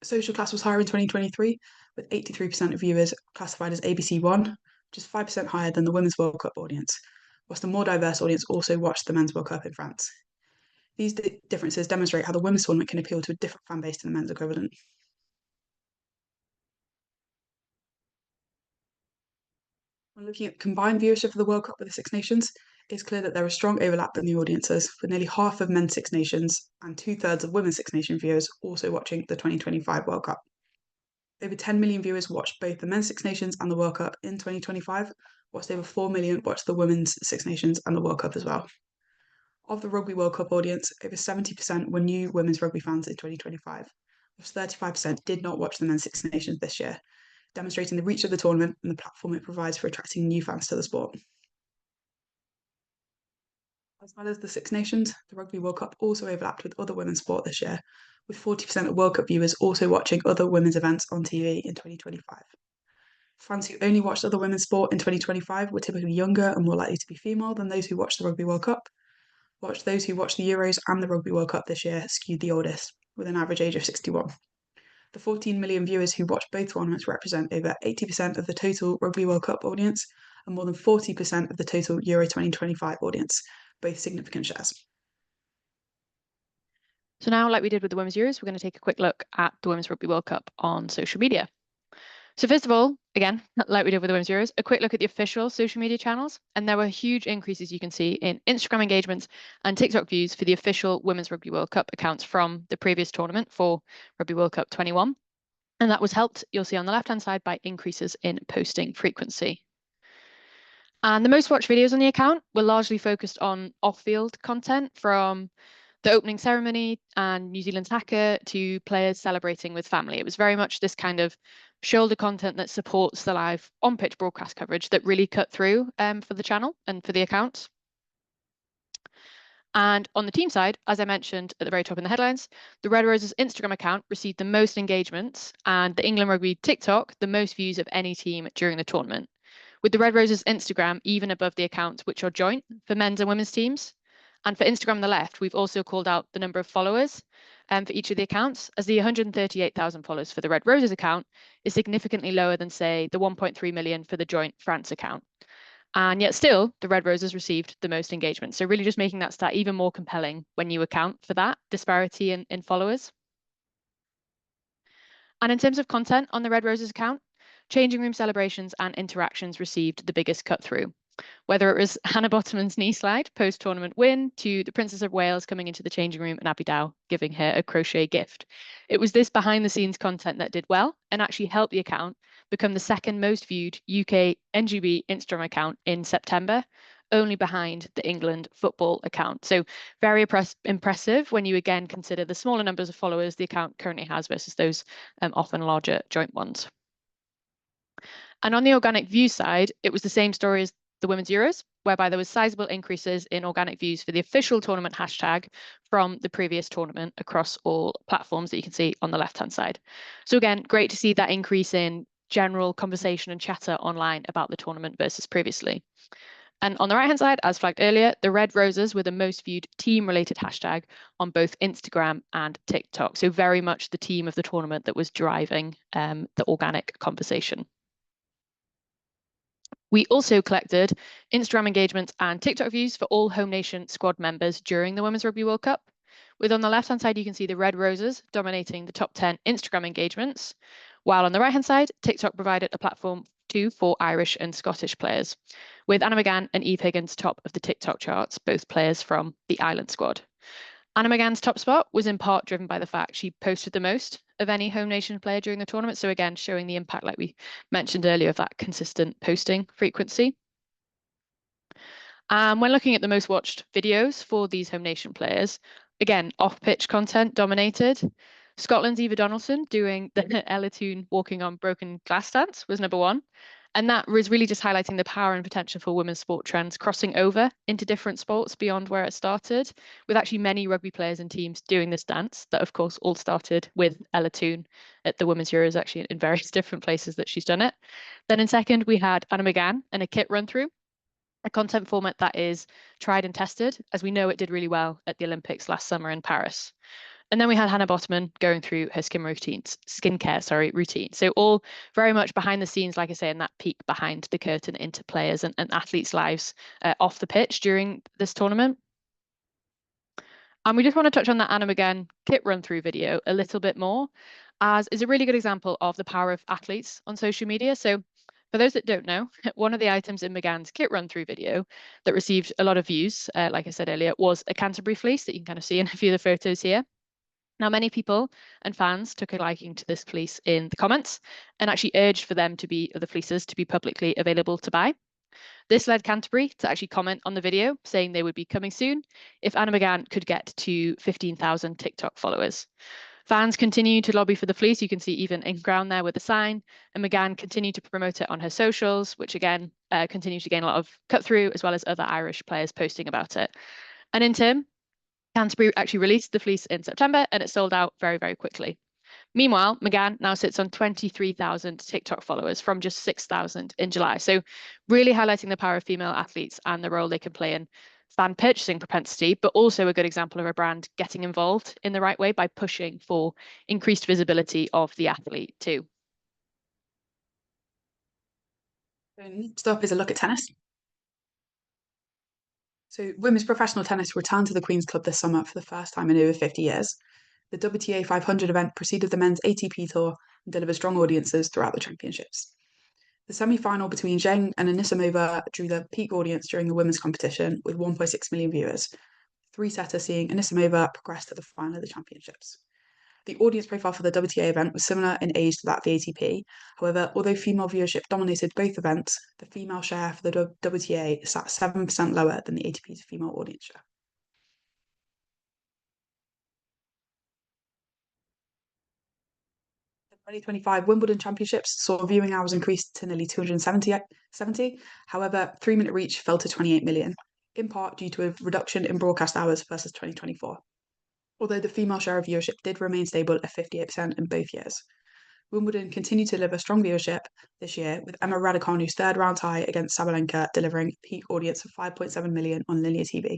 Speaker 5: Social class was higher in 2023, with 83% of viewers classified as ABC One, which is 5% higher than the Women's World Cup audience, whilst a more diverse audience also watched the Men's World Cup in France. These differences demonstrate how the women's tournament can appeal to a different fan base than the men's equivalent. When looking at combined viewership of the World Cup with the Six Nations, it's clear that there is strong overlap in the audiences, with nearly half of men's Six Nations and 2/3 of women's Six Nation viewers also watching the 2025 World Cup. Over 10 million viewers watched both the men's Six Nations and the World Cup in 2025, whilst over 4 million watched the women's Six Nations and the World Cup as well. Of the Rugby World Cup audience, over 70% were new women's rugby fans in 2025, whilst 35% did not watch the men's Six Nations this year, demonstrating the reach of the tournament and the platform it provides for attracting new fans to the sport. As well as the Six Nations, the Rugby World Cup also overlapped with other women's sport this year, with 40% of World Cup viewers also watching other women's events on TV in 2025. Fans who only watched other women's sport in 2025 were typically younger and more likely to be female than those who watched the Rugby World Cup, whilst those who watched the Euros and the Rugby World Cup this year skewed the oldest, with an average age of 61. The 14 million viewers who watched both tournaments represent over 80% of the total Rugby World Cup audience and more than 40% of the total Euro 2025 audience, both significant shares.
Speaker 4: So now, like we did with the Women's Euros, we're going to take a quick look at the Women's Rugby World Cup on social media. So first of all, again, like we did with the Women's Euros, a quick look at the official social media channels. And there were huge increases you can see in Instagram engagements and TikTok views for the official Women's Rugby World Cup accounts from the previous tournament for Rugby World Cup 21. And that was helped, you'll see on the left-hand side, by increases in posting frequency. And the most watched videos on the account were largely focused on off-field content, from the opening ceremony and New Zealand's haka to players celebrating with family. It was very much this kind of shoulder content that supports the live on-pitch broadcast coverage that really cut through for the channel and for the account. And on the team side, as I mentioned at the very top in the headlines, the Red Roses Instagram account received the most engagements, and the England Rugby TikTok the most views of any team during the tournament, with the Red Roses Instagram even above the accounts which are joint for men's and women's teams. And for Instagram on the left, we've also called out the number of followers. for each of the accounts, as the 138,000 followers for the Red Roses account is significantly lower than, say, the 1.3 million for the joint France account. And yet still, the Red Roses received the most engagement. So really just making that stat even more compelling when you account for that disparity in followers. And in terms of content on the Red Roses account, changing room celebrations and interactions received the biggest cut through. Whether it was Hannah Bottomann's knee slide post-tournament win to the Princess of Wales coming into the changing room and Abby Dow giving her a crochet gift. It was this behind-the-scenes content that did well and actually helped the account become the second most viewed UK NGB Instagram account in September, only behind the England football account. So very impressive when you again consider the smaller numbers of followers the account currently has versus those often larger joint ones. And on the organic view side, it was the same story as the Women's Euros, whereby there was sizable increases in organic views for the official tournament hashtag from the previous tournament across all platforms that you can see on the left-hand side. So again, great to see that increase in general conversation and chatter online about the tournament versus previously. And on the right-hand side, as flagged earlier, the Red Roses were the most viewed team-related hashtag on both Instagram and TikTok. So very much the team of the tournament that was driving the organic conversation. We also collected Instagram engagements and TikTok views for all Home Nation squad members during the Women's Rugby World Cup. With on the left-hand side, you can see the Red Roses dominating the top 10 Instagram engagements, while on the right-hand side, TikTok provided a platform too for Irish and Scottish players, with Anna McGann and Eve Higgins top of the TikTok charts, both players from the Ireland squad. Anna McGann's top spot was in part driven by the fact she posted the most of any Home Nation player during the tournament. So again, showing the impact, like we mentioned earlier, of that consistent posting frequency. When looking at the most watched videos for these Home Nation players, again, off-pitch content dominated. Scotland's Eva Donaldson doing the Ella Toon walking on broken glass dance was number one. And that was really just highlighting the power and potential for women's sport trends crossing over into different sports beyond where it started, with actually many rugby players and teams doing this dance that, of course, all started with Ella Toon at the Women's Euros, actually in various different places that she's done it. Then in second, we had Anna McGann and a kit run through, a content format that is tried and tested, as we know it did really well at the Olympics last summer in Paris. And then we had Hannah Bottoman going through her skincare routine. So all very much behind the scenes, like I say, in that peek behind the curtain into players and athletes' lives off the pitch during this tournament. And we just want to touch on that Anna McGann kit run through video a little bit more, as is a really good example of the power of athletes on social media. So for those that don't know, one of the items in McGann's kit run through video that received a lot of views, like I said earlier, was a Canterbury fleece that you can kind of see in a few of the photos here. Now, many people and fans took a liking to this fleece in the comments and actually urged for them to be, the fleeces to be publicly available to buy. This led Canterbury to actually comment on the video, saying they would be coming soon if Anna McGann could get to 15,000 TikTok followers. Fans continue to lobby for the fleece. You can see even in ground there with the sign, and McGann continued to promote it on her socials, which again continued to gain a lot of cut through, as well as other Irish players posting about it. And in turn, Canterbury actually released the fleece in September and it sold out very, very quickly. Meanwhile, McGann now sits on 23,000 TikTok followers from just 6,000 in July. So really highlighting the power of female athletes and the role they can play in fan purchasing propensity, but also a good example of a brand getting involved in the right way by pushing for increased visibility of the athlete too.
Speaker 5: Next up is a look at tennis. So women's professional tennis returned to the Queen's Club this summer for the first time in over 50 years. The WTA 500 event preceded the men's ATP tour and delivered strong audiences throughout the championships. The semi-final between Zheng and Anisimova drew the peak audience during the women's competition with 1.6 million viewers, three-setter seeing Anisimova progress to the final of the championships. The audience profile for the WTA event was similar in age to that of the ATP. However, although female viewership dominated both events, the female share for the WTA sat 7% lower than the ATP's female audience share. The 2025 Wimbledon Championships saw viewing hours increase to nearly 270. However, 3-minute reach fell to 28 million, in part due to a reduction in broadcast hours versus 2024. Although the female share of viewership did remain stable at 58% in both years. Wimbledon continued to deliver strong viewership this year, with Emma Raducanu's third round tie against Sabalenka delivering a peak audience of 5.7 million on linear TV.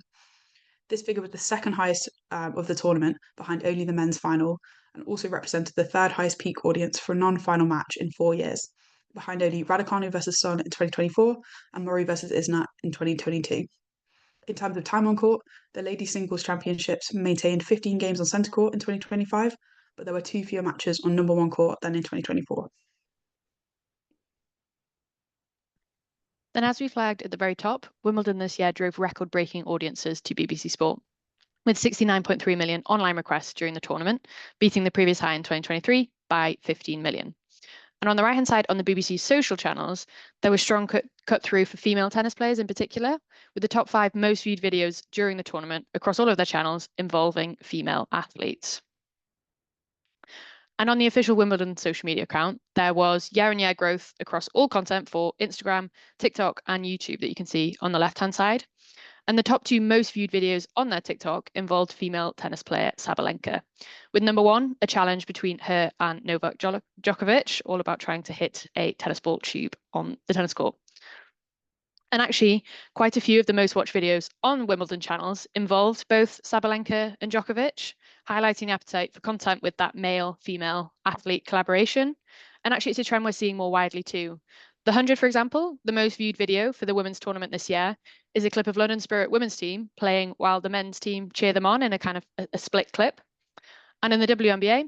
Speaker 5: This figure was the second highest of the tournament, behind only the men's final, and also represented the third highest peak audience for a non-final match in 4 years, behind only Raducanu versus Son in 2024 and Murray versus Isnat in 2022. In terms of time on court, the Ladies Singles Championships maintained 15 games on centre court in 2025, but there were 2 fewer matches on number 1 court than in 2024.
Speaker 4: Then, as we flagged at the very top, Wimbledon this year drove record-breaking audiences to BBC Sport, with 69.3 million online requests during the tournament, beating the previous high in 2023 by 15 million. And on the right-hand side, on the BBC social channels, there was strong cut through for female tennis players in particular, with the top 5 most viewed videos during the tournament across all of their channels involving female athletes. And on the official Wimbledon social media account, there was year-on-year growth across all content for Instagram, TikTok, and YouTube that you can see on the left-hand side. And the top 2 most viewed videos on their TikTok involved female tennis player Sabalenka, with number 1, a challenge between her and Novak Djokovic, all about trying to hit a tennis ball tube on the tennis court. And actually, quite a few of the most watched videos on Wimbledon channels involved both Sabalenka and Djokovic, highlighting the appetite for content with that male-female athlete collaboration. And actually, it's a trend we're seeing more widely too. The 100, for example, the most viewed video for the women's tournament this year, is a clip of London Spirit women's team playing while the men's team cheer them on in a kind of a split clip. And in the WNBA,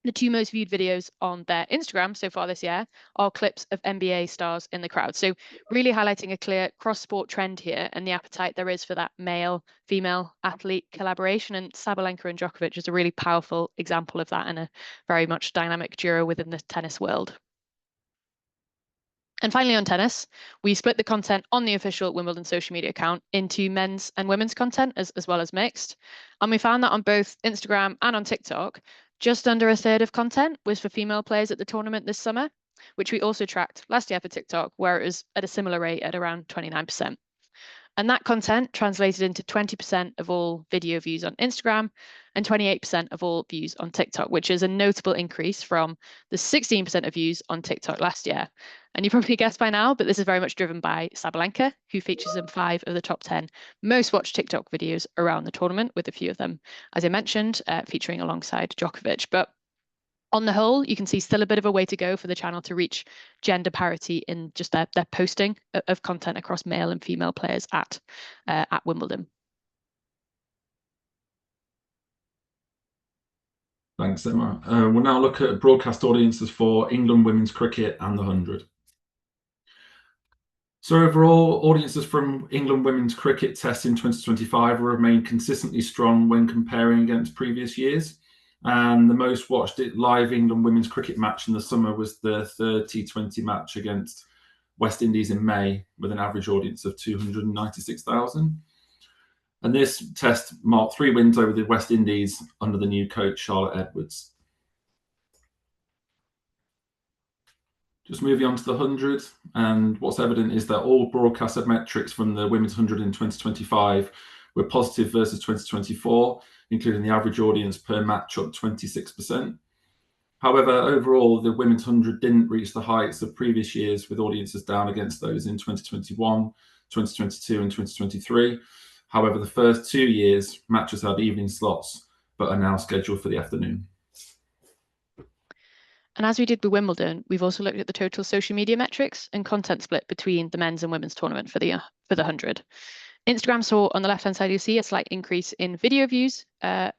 Speaker 4: the 2 most viewed videos on their Instagram so far this year are clips of NBA stars in the crowd. So really highlighting a clear cross-sport trend here and the appetite there is for that male-female athlete collaboration. And Sabalenka and Djokovic is a really powerful example of that and a very much dynamic duo within the tennis world. And finally, on tennis, we split the content on the official Wimbledon social media account into men's and women's content as well as mixed. And we found that on both Instagram and on TikTok, just under a third of content was for female players at the tournament this summer, which we also tracked last year for TikTok, where it was at a similar rate at around 29%. And that content translated into 20% of all video views on Instagram and 28% of all views on TikTok, which is a notable increase from the 16% of views on TikTok last year. And you probably guessed by now, but this is very much driven by Sabalenka, who features in 5 of the top 10 most watched TikTok videos around the tournament, with a few of them, as I mentioned, featuring alongside Djokovic. But on the whole, you can see still a bit of a way to go for the channel to reach gender parity in just their posting of content across male and female players at Wimbledon.
Speaker 3: Thanks, Emma. We'll now look at broadcast audiences for England women's cricket and the 100. So overall, audiences from England women's cricket tests in 2025 remain consistently strong when comparing against previous years. And the most watched live England women's cricket match in the summer was the third T20 match against West Indies in May, with an average audience of 296,000. And this test marked 3 wins over the West Indies under the new coach, Charlotte Edwards. Just moving on to the 100, and what's evident is that all broadcast metrics from the women's 100 in 2025 were positive versus 2024, including the average audience per match up 26%. However, overall, the women's 100 didn't reach the heights of previous years, with audiences down against those in 2021, 2022 and 2023. However, the first 2 years, matches had evening slots, but are now scheduled for the afternoon.
Speaker 4: And as we did with Wimbledon, we've also looked at the total social media metrics and content split between the men's and women's tournament for the 100. Instagram saw on the left-hand side, you'll see a slight increase in video views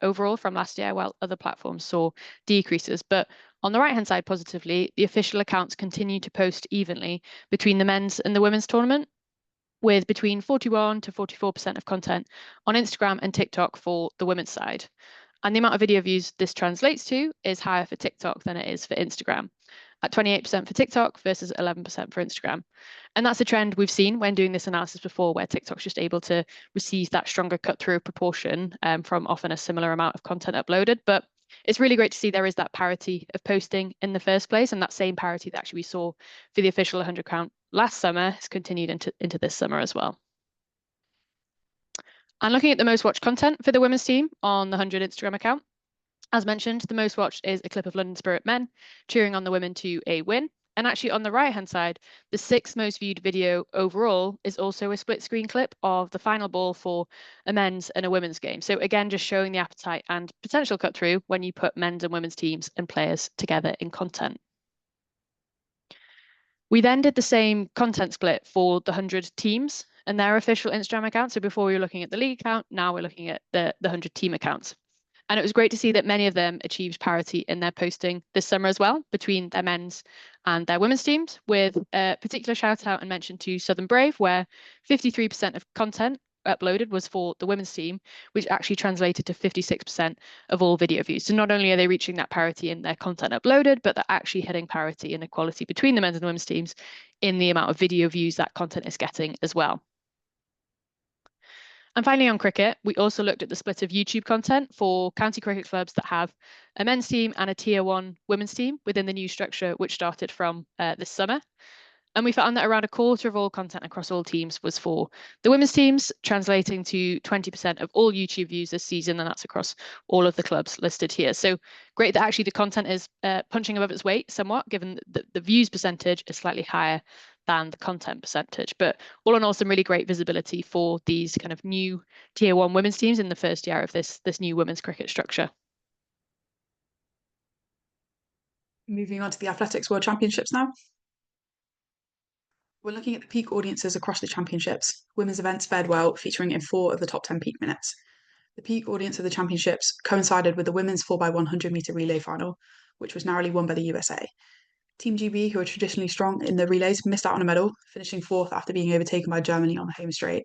Speaker 4: overall from last year, while other platforms saw decreases. But on the right-hand side, positively, the official accounts continue to post evenly between the men's and the women's tournament, with between 41 to 44% of content on Instagram and TikTok for the women's side. And the amount of video views this translates to is higher for TikTok than it is for Instagram, at 28% for TikTok versus 11% for Instagram. And that's a trend we've seen when doing this analysis before, where TikTok's just able to receive that stronger cut through proportion from often a similar amount of content uploaded. But it's really great to see there is that parity of posting in the first place, and that same parity that actually we saw for the official 100 count last summer has continued into this summer as well. And looking at the most watched content for the women's team on the 100 Instagram account, as mentioned, the most watched is a clip of London Spirit men cheering on the women to a win. And actually on the right-hand side, the 6th most viewed video overall is also a split screen clip of the final ball for a men's and a women's game. So again, just showing the appetite and potential cut through when you put men's and women's teams and players together in content. We then did the same content split for the 100 teams and their official Instagram account. So before we were looking at the league account, now we're looking at the 100 team accounts. And it was great to see that many of them achieved parity in their posting this summer as well between their men's and their women's teams, with a particular shout out and mention to Southern Brave, where 53% of content uploaded was for the women's team, which actually translated to 56% of all video views. So not only are they reaching that parity in their content uploaded, but they're actually hitting parity and equality between the men's and the women's teams in the amount of video views that content is getting as well. And finally, on cricket, we also looked at the split of YouTube content for county cricket clubs that have a men's team and a tier 1 women's team within the new structure, which started from this summer. And we found that around a quarter of all content across all teams was for the women's teams, translating to 20% of all YouTube views this season, and that's across all of the clubs listed here. So great that actually the content is punching above its weight somewhat, given that the views percentage is slightly higher than the content percentage. But all in all, some really great visibility for these kind of new tier 1 women's teams in the first year of this new women's cricket structure.
Speaker 5: Moving on to the Athletics World Championships now. We're looking at the peak audiences across the championships. Women's events fared well, featuring in 4 of the top 10 peak minutes. The peak audience of the championships coincided with the women's 4x100 metre relay final, which was narrowly won by the USA. Team GB, who are traditionally strong in the relays, missed out on a medal, finishing 4th after being overtaken by Germany on the home straight.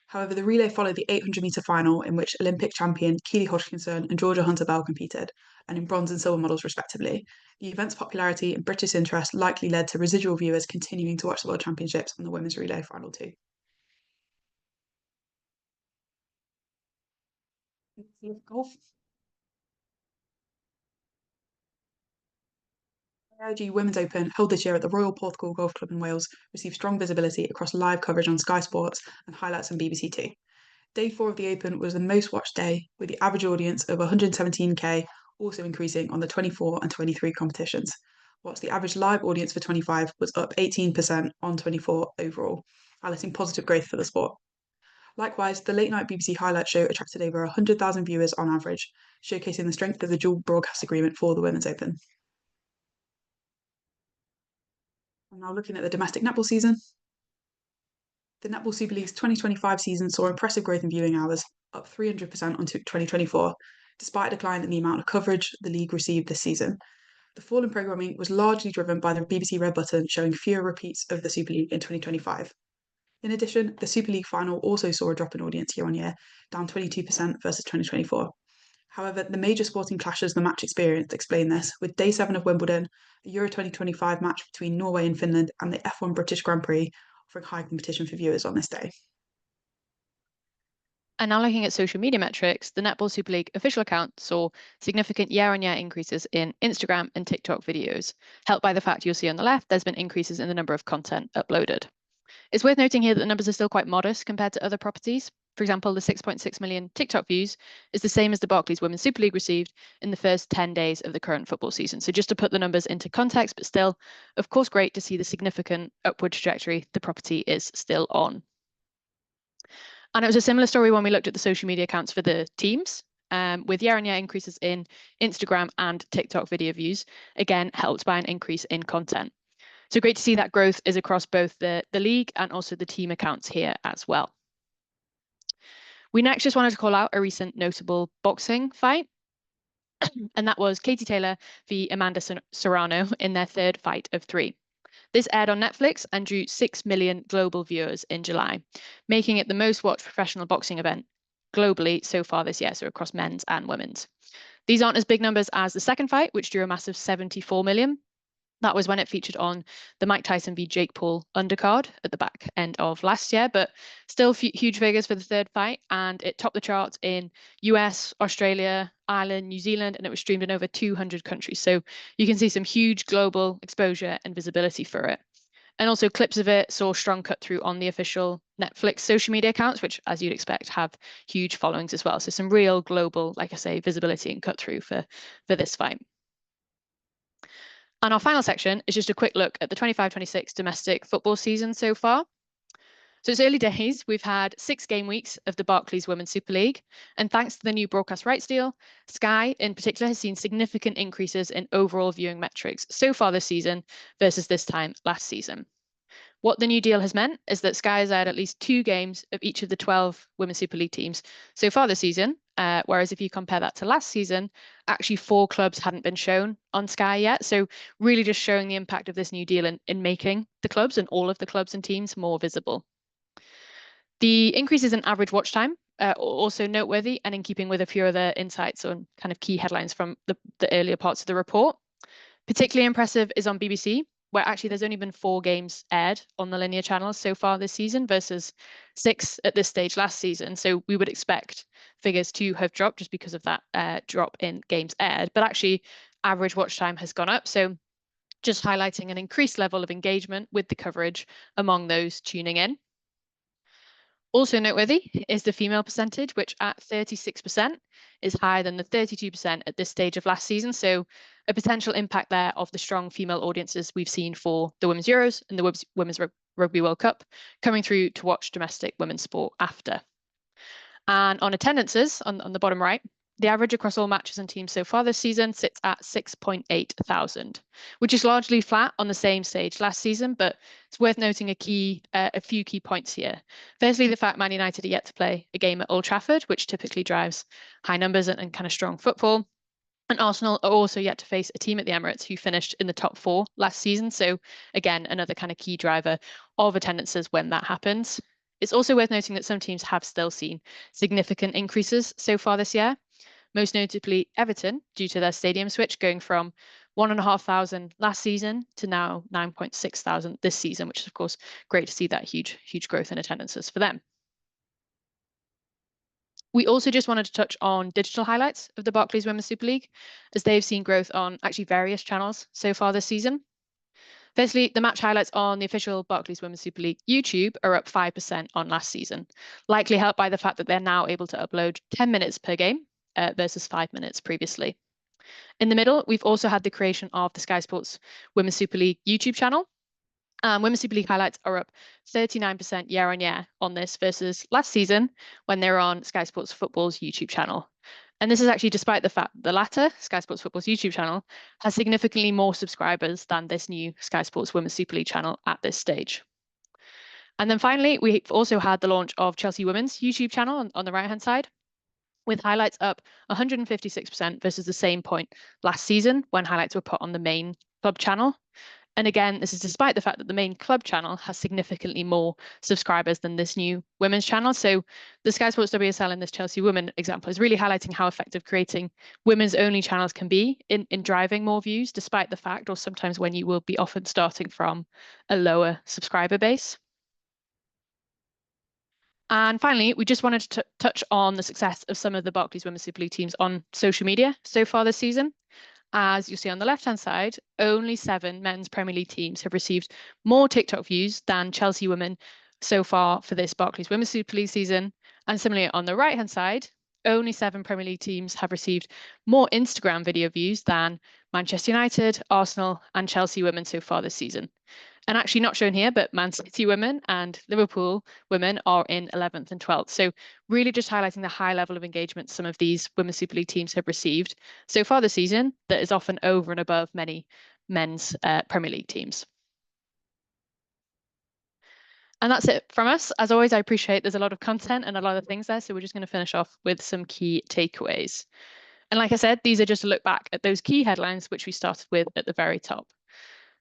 Speaker 5: However, the relay followed the 800 metre final, in which Olympic champion Keely Hodgkinson and Georgia Hunter-Bell competed, and in bronze and silver medals respectively. The event's popularity and British interest likely led to residual viewers continuing to watch the World Championships and the women's relay final too. Golf. The Women's Open, held this year at the Royal Porthcawl Golf Club in Wales, received strong visibility across live coverage on Sky Sports and highlights on BBC Two. Day 4 of the Open was the most watched day, with the average audience of 117k also increasing on the 24 and 23 competitions, whilst the average live audience for 25 was up 18% on 24 overall, highlighting positive growth for the sport. Likewise, the late-night BBC highlight show attracted over 100,000 viewers on average, showcasing the strength of the dual broadcast agreement for the Women's Open. I'm now looking at the domestic netball season. The Netball Super League's 2025 season saw impressive growth in viewing hours, up 300% on 2024, despite a decline in the amount of coverage the league received this season. The fall in programming was largely driven by the BBC Red Button showing fewer repeats of the Super League in 2025. In addition, the Super League final also saw a drop in audience year on year, down 22% versus 2024. However, the major sporting clashes the match experienced explain this, with Day 7 of Wimbledon, a Euro 2025 match between Norway and Finland, and the F1 British Grand Prix offering high competition for viewers on this day.
Speaker 4: And now looking at social media metrics, the Netball Super League official account saw significant year-on-year increases in Instagram and TikTok videos, helped by the fact you'll see on the left there's been increases in the number of content uploaded. It's worth noting here that the numbers are still quite modest compared to other properties. For example, the 6.6 million TikTok views is the same as the Barclays Women's Super League received in the first 10 days of the current football season. So just to put the numbers into context, but still, of course, great to see the significant upward trajectory the property is still on. And it was a similar story when we looked at the social media accounts for the teams, with year-on-year increases in Instagram and TikTok video views, again, helped by an increase in content. So great to see that growth is across both the league and also the team accounts here as well. We next just wanted to call out a recent notable boxing fight, and that was Katie Taylor v Amanda Serrano in their 3rd fight of 3. This aired on Netflix and drew 6 million global viewers in July, making it the most watched professional boxing event globally so far this year, so across men's and women's. These aren't as big numbers as the second fight, which drew a massive 74 million. That was when it featured on the Mike Tyson v Jake Paul undercard at the back end of last year, but still huge figures for the 3rd fight, and it topped the charts in US, Australia, Ireland, New Zealand, and it was streamed in over 200 countries. So you can see some huge global exposure and visibility for it. And also clips of it saw strong cut through on the official Netflix social media accounts, which, as you'd expect, have huge followings as well. So some real global, like I say, visibility and cut through for this fight. And our final section is just a quick look at the 25-26 domestic football season so far. So it's early days. We've had 6 game weeks of the Barclays Women's Super League. And thanks to the new broadcast rights deal, Sky in particular has seen significant increases in overall viewing metrics so far this season versus this time last season. What the new deal has meant is that Sky has aired at least 2 games of each of the 12 Women's Super League teams so far this season, whereas if you compare that to last season, actually 4 clubs hadn't been shown on Sky yet. So really just showing the impact of this new deal in making the clubs and all of the clubs and teams more visible. The increases in average watch time are also noteworthy and in keeping with a few other insights on kind of key headlines from the earlier parts of the report. Particularly impressive is on BBC, where actually there's only been 4 games aired on the linear channels so far this season versus 6 at this stage last season. So we would expect figures to have dropped just because of that drop in games aired. But actually, average watch time has gone up. So just highlighting an increased level of engagement with the coverage among those tuning in. Also noteworthy is the female percentage, which at 36% is higher than the 32% at this stage of last season. So a potential impact there of the strong female audiences we've seen for the Women's Euros and the Women's Rugby World Cup coming through to watch domestic women's sport after. And on attendances, on the bottom right, the average across all matches and teams so far this season sits at 6.8 thousand, which is largely flat on the same stage last season, but it's worth noting a few key points here. Firstly, the fact Man United are yet to play a game at Old Trafford, which typically drives high numbers and kind of strong football. And Arsenal are also yet to face a team at the Emirates who finished in the top 4 last season. So again, another kind of key driver of attendances when that happens. It's also worth noting that some teams have still seen significant increases so far this year. Most notably Everton, due to their stadium switch going from 1,500 last season to now 9.6 thousand this season, which is of course great to see that huge growth in attendances for them. We also just wanted to touch on digital highlights of the Barclays Women's Super League, as they've seen growth on actually various channels so far this season. Firstly, the match highlights on the official Barclays Women's Super League YouTube are up 5% on last season, likely helped by the fact that they're now able to upload 10 minutes per game versus 5 minutes previously. In the middle, we've also had the creation of the Sky Sports Women's Super League YouTube channel. Women's Super League highlights are up 39% year on year on this versus last season when they were on Sky Sports Football's YouTube channel. And this is actually despite the fact that the latter, Sky Sports Football's YouTube channel, has significantly more subscribers than this new Sky Sports Women's Super League channel at this stage. And then finally, we've also had the launch of Chelsea Women's YouTube channel on the right-hand side, with highlights up 156% versus the same point last season when highlights were put on the main club channel. And again, this is despite the fact that the main club channel has significantly more subscribers than this new women's channel. So the Sky Sports WSL in this Chelsea Women example is really highlighting how effective creating women's only channels can be in driving more views, despite the fact, or sometimes when you will be often starting from a lower subscriber base. And finally, we just wanted to touch on the success of some of the Barclays Women's Super League teams on social media so far this season. As you see on the left-hand side, only 7 men's Premier League teams have received more TikTok views than Chelsea Women so far for this Barclays Women's Super League season. And similarly, on the right-hand side, only 7 Premier League teams have received more Instagram video views than Manchester United, Arsenal, and Chelsea Women so far this season. And actually not shown here, but Man City Women and Liverpool Women are in 11th and 12th. So really just highlighting the high level of engagement some of these Women's Super League teams have received so far this season that is often over and above many men's Premier League teams. And that's it from us. As always, I appreciate there's a lot of content and a lot of things there. So we're just going to finish off with some key takeaways. And like I said, these are just a look back at those key headlines, which we started with at the very top.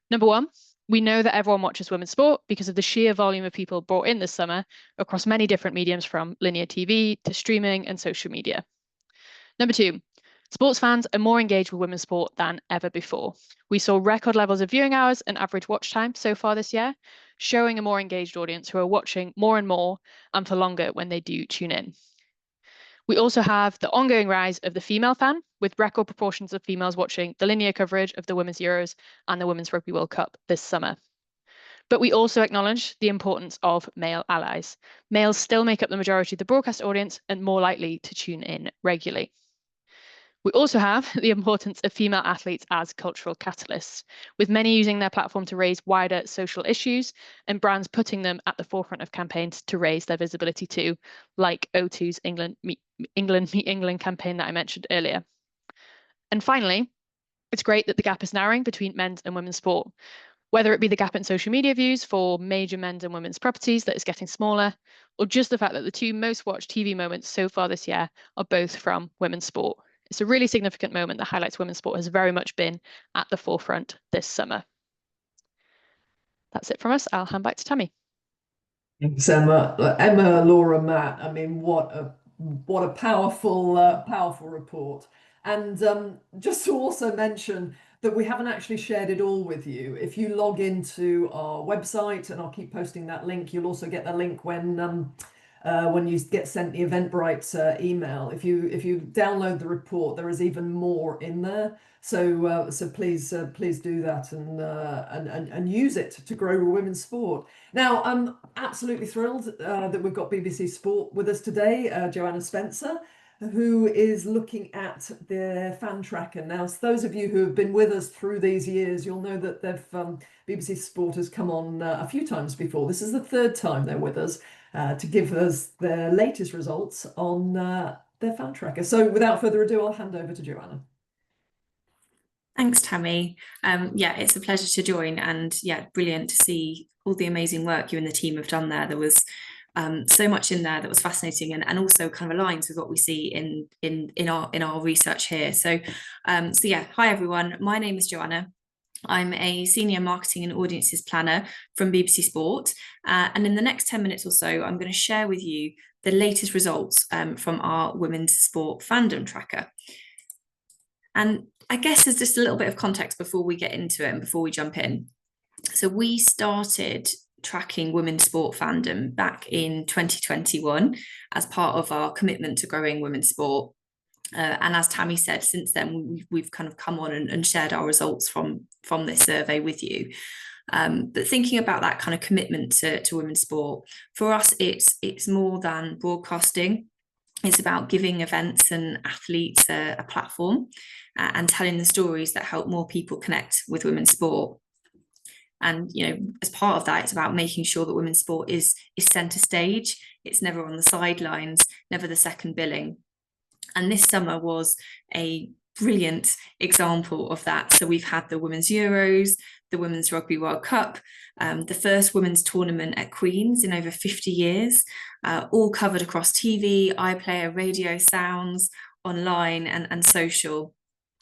Speaker 4: Number 1, we know that everyone watches women's sport because of the sheer volume of people brought in this summer across many different mediums, from linear TV to streaming and social media. Number 2, sports fans are more engaged with women's sport than ever before. We saw record levels of viewing hours and average watch time so far this year, showing a more engaged audience who are watching more and more and for longer when they do tune in. We also have the ongoing rise of the female fan, with record proportions of females watching the linear coverage of the Women's Euros and the Women's Rugby World Cup this summer. But we also acknowledge the importance of male allies. Males still make up the majority of the broadcast audience and more likely to tune in regularly. We also have the importance of female athletes as cultural catalysts, with many using their platform to raise wider social issues and brands putting them at the forefront of campaigns to raise their visibility too, like O2's England Meet England campaign that I mentioned earlier. And finally, it's great that the gap is narrowing between men's and women's sport, whether it be the gap in social media views for major men's and women's properties that is getting smaller, or just the fact that the two most watched TV moments so far this year are both from women's sport. It's a really significant moment that highlights women's sport has very much been at the forefront this summer. That's it from us. I'll hand back to Tammy.
Speaker 1: Thanks, Emma. Emma, Laura, Matt. I mean, what a powerful report. And just to also mention that we haven't actually shared it all with you. If you log into our website, and I'll keep posting that link, you'll also get the link when you get sent the Eventbrite email. If you download the report, there is even more in there. So please do that and use it to grow women's sport. Now, I'm absolutely thrilled that we've got BBC Sport with us today, Joanna Spencer, who is looking at their fan tracker. Now, so those of you who have been with us through these years, you'll know that BBC Sport has come on a few times before. This is the third time they're with us to give us their latest results on their fan tracker. So without further ado, I'll hand over to Joanna.
Speaker 6: Thanks, Tammy. Yeah, it's a pleasure to join, and yeah, brilliant to see all the amazing work you and the team have done there. There was so much in there that was fascinating, and also kind of aligns with what we see in our research here. So yeah, hi everyone. My name is Joanna. I'm a senior marketing and audiences planner from BBC Sport, and in the next 10 minutes or so, I'm going to share with you the latest results from our women's sport fandom tracker. And I guess there's just a little bit of context before we get into it and before we jump in. So we started tracking women's sport fandom back in 2021 as part of our commitment to growing women's sport. And as Tammy said, since then, we've kind of come on and shared our results from this survey with you. But thinking about that kind of commitment to women's sport, for us, it's more than broadcasting. It's about giving events and athletes a platform and telling the stories that help more people connect with women's sport. And, you know, as part of that, it's about making sure that women's sport is centre stage. It's never on the sidelines, never the second billing. And this summer was a brilliant example of that. So we've had the Women's Euros, the Women's Rugby World Cup, the first women's tournament at Queen's in over 50 years, all covered across TV, iPlayer, radio, sounds, online and social.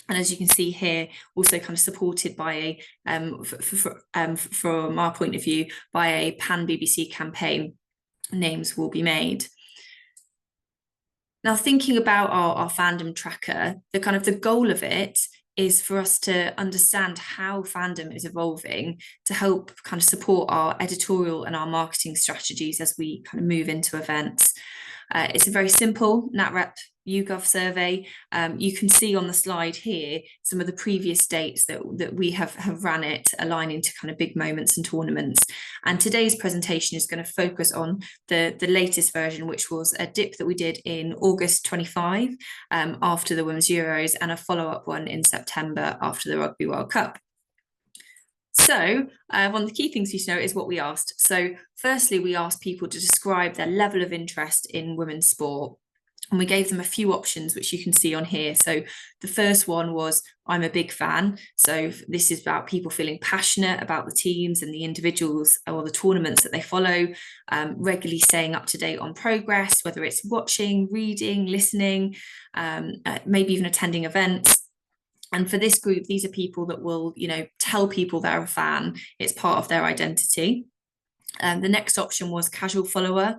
Speaker 6: And as you can see here, also kind of supported by from our point of view, by a pan-BBC campaign, Names Will Be Made. Now, thinking about our fandom tracker, the goal of it is for us to understand how fandom is evolving to help kind of support our editorial and our marketing strategies as we kind of move into events. It's a very simple NatRep YouGov survey. You can see on the slide here some of the previous dates that we have ran it, aligning to kind of big moments and tournaments. And today's presentation is going to focus on the latest version, which was a dip that we did in August 25 after the Women's Euros, and a follow-up one in September after the Rugby World Cup. So one of the key things you should know is what we asked. So firstly, we asked people to describe their level of interest in women's sport. And we gave them a few options, which you can see on here. So the first one was, I'm a big fan. So this is about people feeling passionate about the teams and the individuals or the tournaments that they follow, regularly staying up to date on progress, whether it's watching, reading, listening, maybe even attending events. And for this group, these are people that will, you know, tell people they're a fan. It's part of their identity. The next option was casual follower.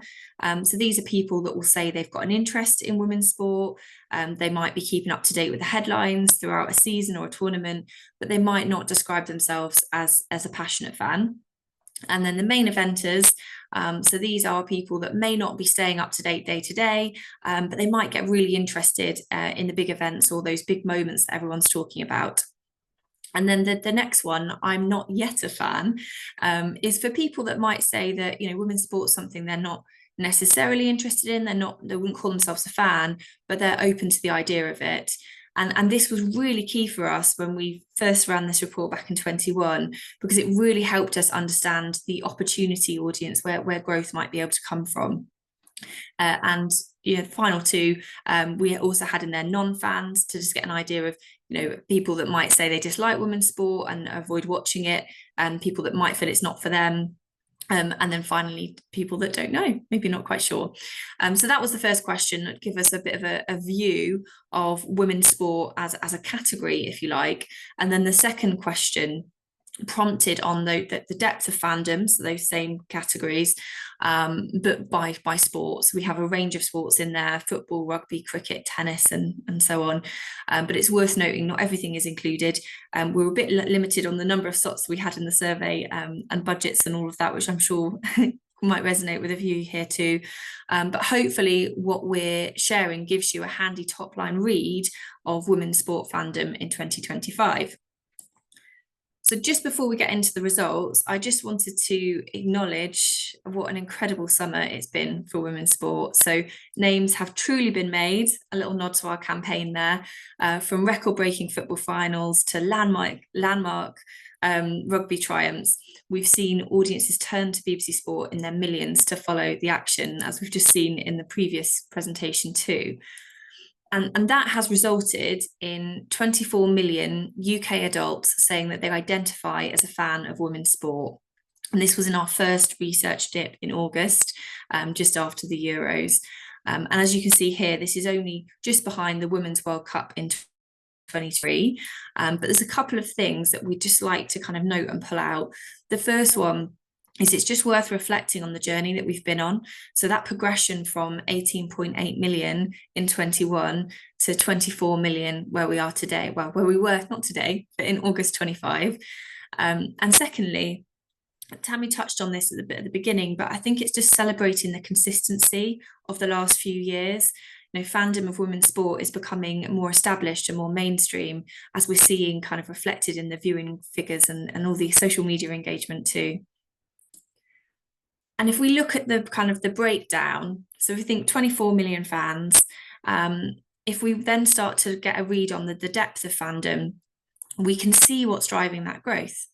Speaker 6: So these are people that will say they've got an interest in women's sport. They might be keeping up to date with the headlines throughout a season or a tournament, but they might not describe themselves as a passionate fan. And then the main eventers, so these are people that may not be staying up to date day to day, but they might get really interested in the big events or those big moments that everyone's talking about. And then the next one, I'm not yet a fan, is for people that might say that, you know, women's sport is something they're not necessarily interested in. They wouldn't call themselves a fan, but they're open to the idea of it. And this was really key for us when we first ran this report back in 21, because it really helped us understand the opportunity audience where growth might be able to come from. And the final two, we also had in there non-fans, to just get an idea of people that might say they dislike women's sport and avoid watching it, and people that might feel it's not for them. And then finally, people that don't know, maybe not quite sure. So that was the first question, that give us a bit of a view of women's sport as a category, if you like. And then the second question prompted on the depth of fandom, so those same categories, but by sports. We have a range of sports in there: football, rugby, cricket, tennis, and so on. But it's worth noting not everything is included. We were a bit limited on the number of slots we had in the survey, and budgets and all of that, which I'm sure might resonate with a few here too. But hopefully what we're sharing gives you a handy top line read of women's sport fandom in 2025. So just before we get into the results, I just wanted to acknowledge what an incredible summer it's been for women's sport. So names have truly been made, a little nod to our campaign there, from record-breaking football finals to landmark rugby triumphs. We've seen audiences turn to BBC Sport in their millions to follow the action, as we've just seen in the previous presentation too. And that has resulted in 24 million UK adults saying that they identify as a fan of women's sport. And this was in our first research dip in August, just after the Euros. And as you can see here, this is only just behind the Women's World Cup in 2023. But there's a couple of things that we'd just like to kind of note and pull out. The first one is it's just worth reflecting on the journey that we've been on. So that progression from 18.8 million in 21 to 24 million where we are today, well, where we were, not today, but in August 25. And secondly, Tammy touched on this at the beginning, but I think it's just celebrating the consistency of the last few years. Fandom of women's sport is becoming more established and more mainstream, as we're seeing kind of reflected in the viewing figures and all the social media engagement too. And if we look at the kind of the breakdown, so if we think 24 million fans, if we then start to get a read on the depth of fandom, we can see what's driving that growth.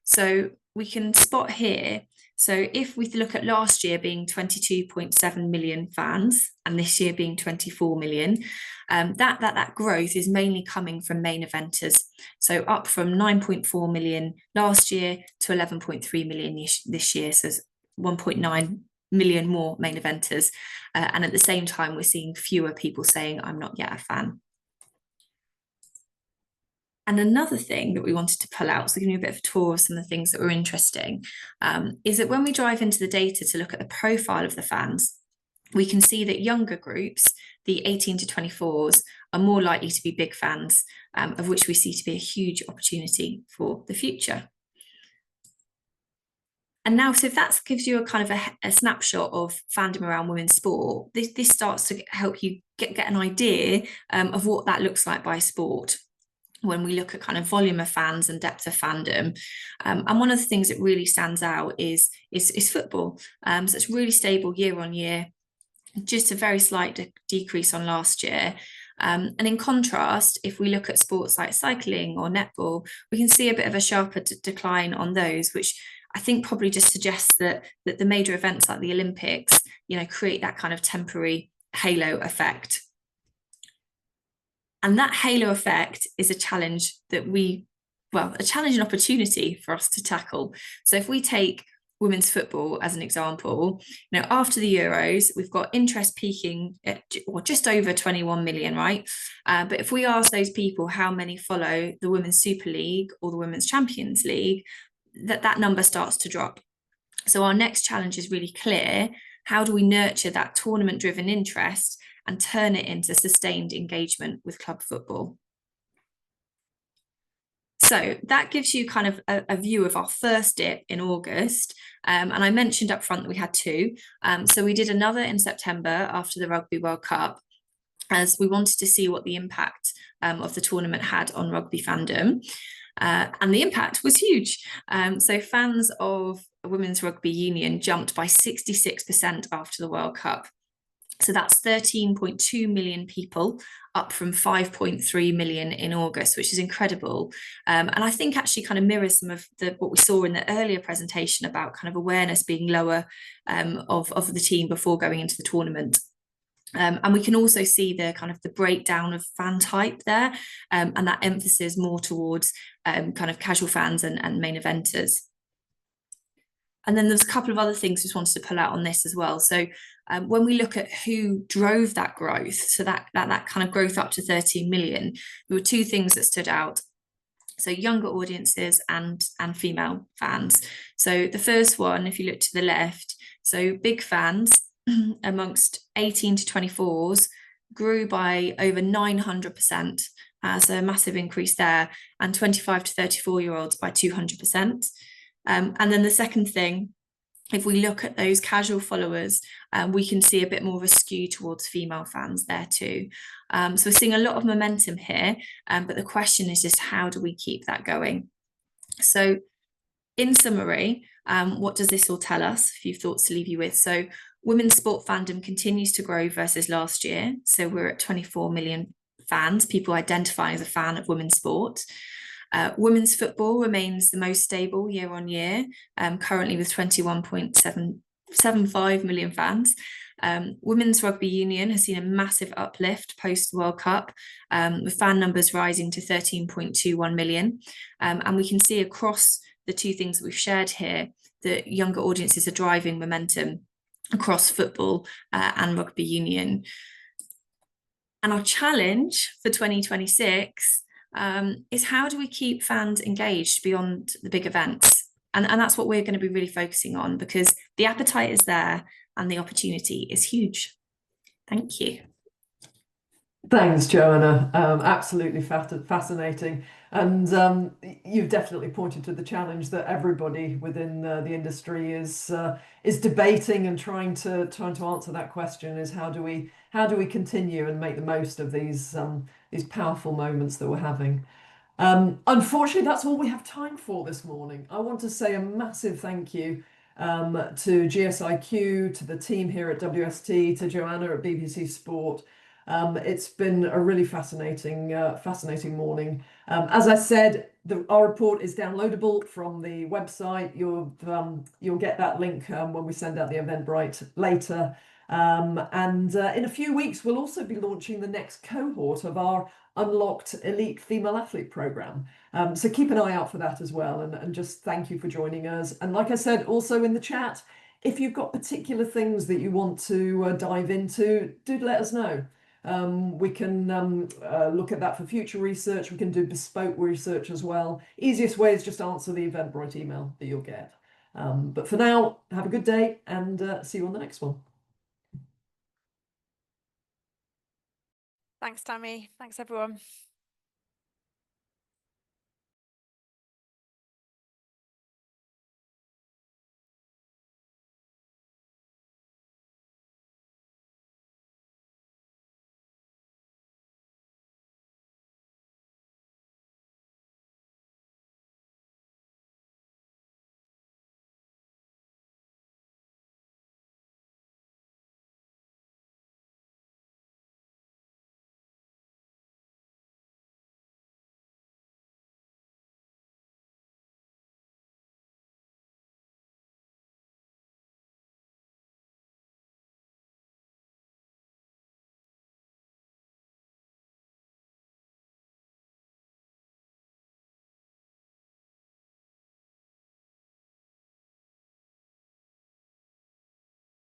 Speaker 6: So we can spot here. So if we look at last year being 22.7 million fans and this year being 24 million, that growth is mainly coming from main eventers. So up from 9.4 million last year to 11.3 million this year. So 1.9 million more main eventers. And at the same time, we're seeing fewer people saying, I'm not yet a fan. And another thing that we wanted to pull out, so giving you a bit of a tour of some of the things that were interesting, is that when we dive into the data to look at the profile of the fans, we can see that younger groups, the 18 to 24s, are more likely to be big fans, of which we see to be a huge opportunity for the future. And now, so if that gives you a kind of a snapshot of fandom around women's sport, this starts to help you get an idea of what that looks like by sport when we look at kind of volume of fans and depth of fandom. And one of the things that really stands out is football. So it's really stable year on year, just a very slight decrease on last year. And in contrast, if we look at sports like cycling or netball, we can see a bit of a sharper decline on those, which I think probably just suggests that the major events like the Olympics, create that kind of temporary halo effect. And that halo effect is a challenge that a challenge and opportunity for us to tackle. So if we take women's football as an example, after the Euros, we've got interest peaking at just over 21 million, right? But if we ask those people how many follow the Women's Super League or the Women's Champions League, that number starts to drop. So our next challenge is really clear. How do we nurture that tournament-driven interest and turn it into sustained engagement with club football? So that gives you kind of a view of our first dip in August. And I mentioned up front that we had two. So we did another in September after the Rugby World Cup, as we wanted to see what the impact of the tournament had on rugby fandom. And the impact was huge. So fans of Women's Rugby Union jumped by 66% after the World Cup. So that's 13.2 million people, up from 5.3 million in August, which is incredible. And I think actually kind of mirrors some of what we saw in the earlier presentation about kind of awareness being lower of the team before going into the tournament. And we can also see the kind of the breakdown of fan type there, and that emphasis more towards kind of casual fans and main eventers. And then there's a couple of other things just wanted to pull out on this as well. So when we look at who drove that growth, so that kind of growth up to 13 million, there were two things that stood out. So younger audiences and female fans. So the first one, if you look to the left, so big fans amongst 18 to 24s grew by over 900%, so a massive increase there, and 25 to 34-year-olds by 200%. And then the second thing, if we look at those casual followers, we can see a bit more of a skew towards female fans there too. So we're seeing a lot of momentum here, but the question is just how do we keep that going? So in summary, what does this all tell us? A few thoughts to leave you with. So women's sport fandom continues to grow versus last year. So we're at 24 million fans, people identifying as a fan of women's sport. Women's football remains the most stable year on year, currently with 21.75 million fans. Women's Rugby Union has seen a massive uplift post World Cup, with fan numbers rising to 13.21 million. And we can see across the two things that we've shared here that younger audiences are driving momentum across football and Rugby Union. And our challenge for 2026 is how do we keep fans engaged beyond the big events? And that's what we're going to be really focusing on, because the appetite is there and the opportunity is huge. Thank you.
Speaker 1: Thanks, Joanna. Absolutely fascinating. And you've definitely pointed to the challenge that everybody within the industry is debating and trying to answer that question: is how do we continue and make the most of these powerful moments that we're having. Unfortunately, that's all we have time for this morning. I want to say a massive thank you to GSIQ, to the team here at WST, to Joanna at BBC Sport. It's been a really fascinating morning. As I said, our report is downloadable from the website. You'll get that link when we send out the Eventbrite later. And in a few weeks, we'll also be launching the next cohort of our Unlocked Elite Female Athlete Programme. So keep an eye out for that as well. And just thank you for joining us. And like I said, also in the chat, if you've got particular things that you want to dive into, do let us know. We can look at that for future research. We can do bespoke research as well. Easiest way is just answer the Eventbrite email that you'll get. But for now, have a good day and see you on the next one.
Speaker 7: Thanks, Tammy. Thanks, everyone.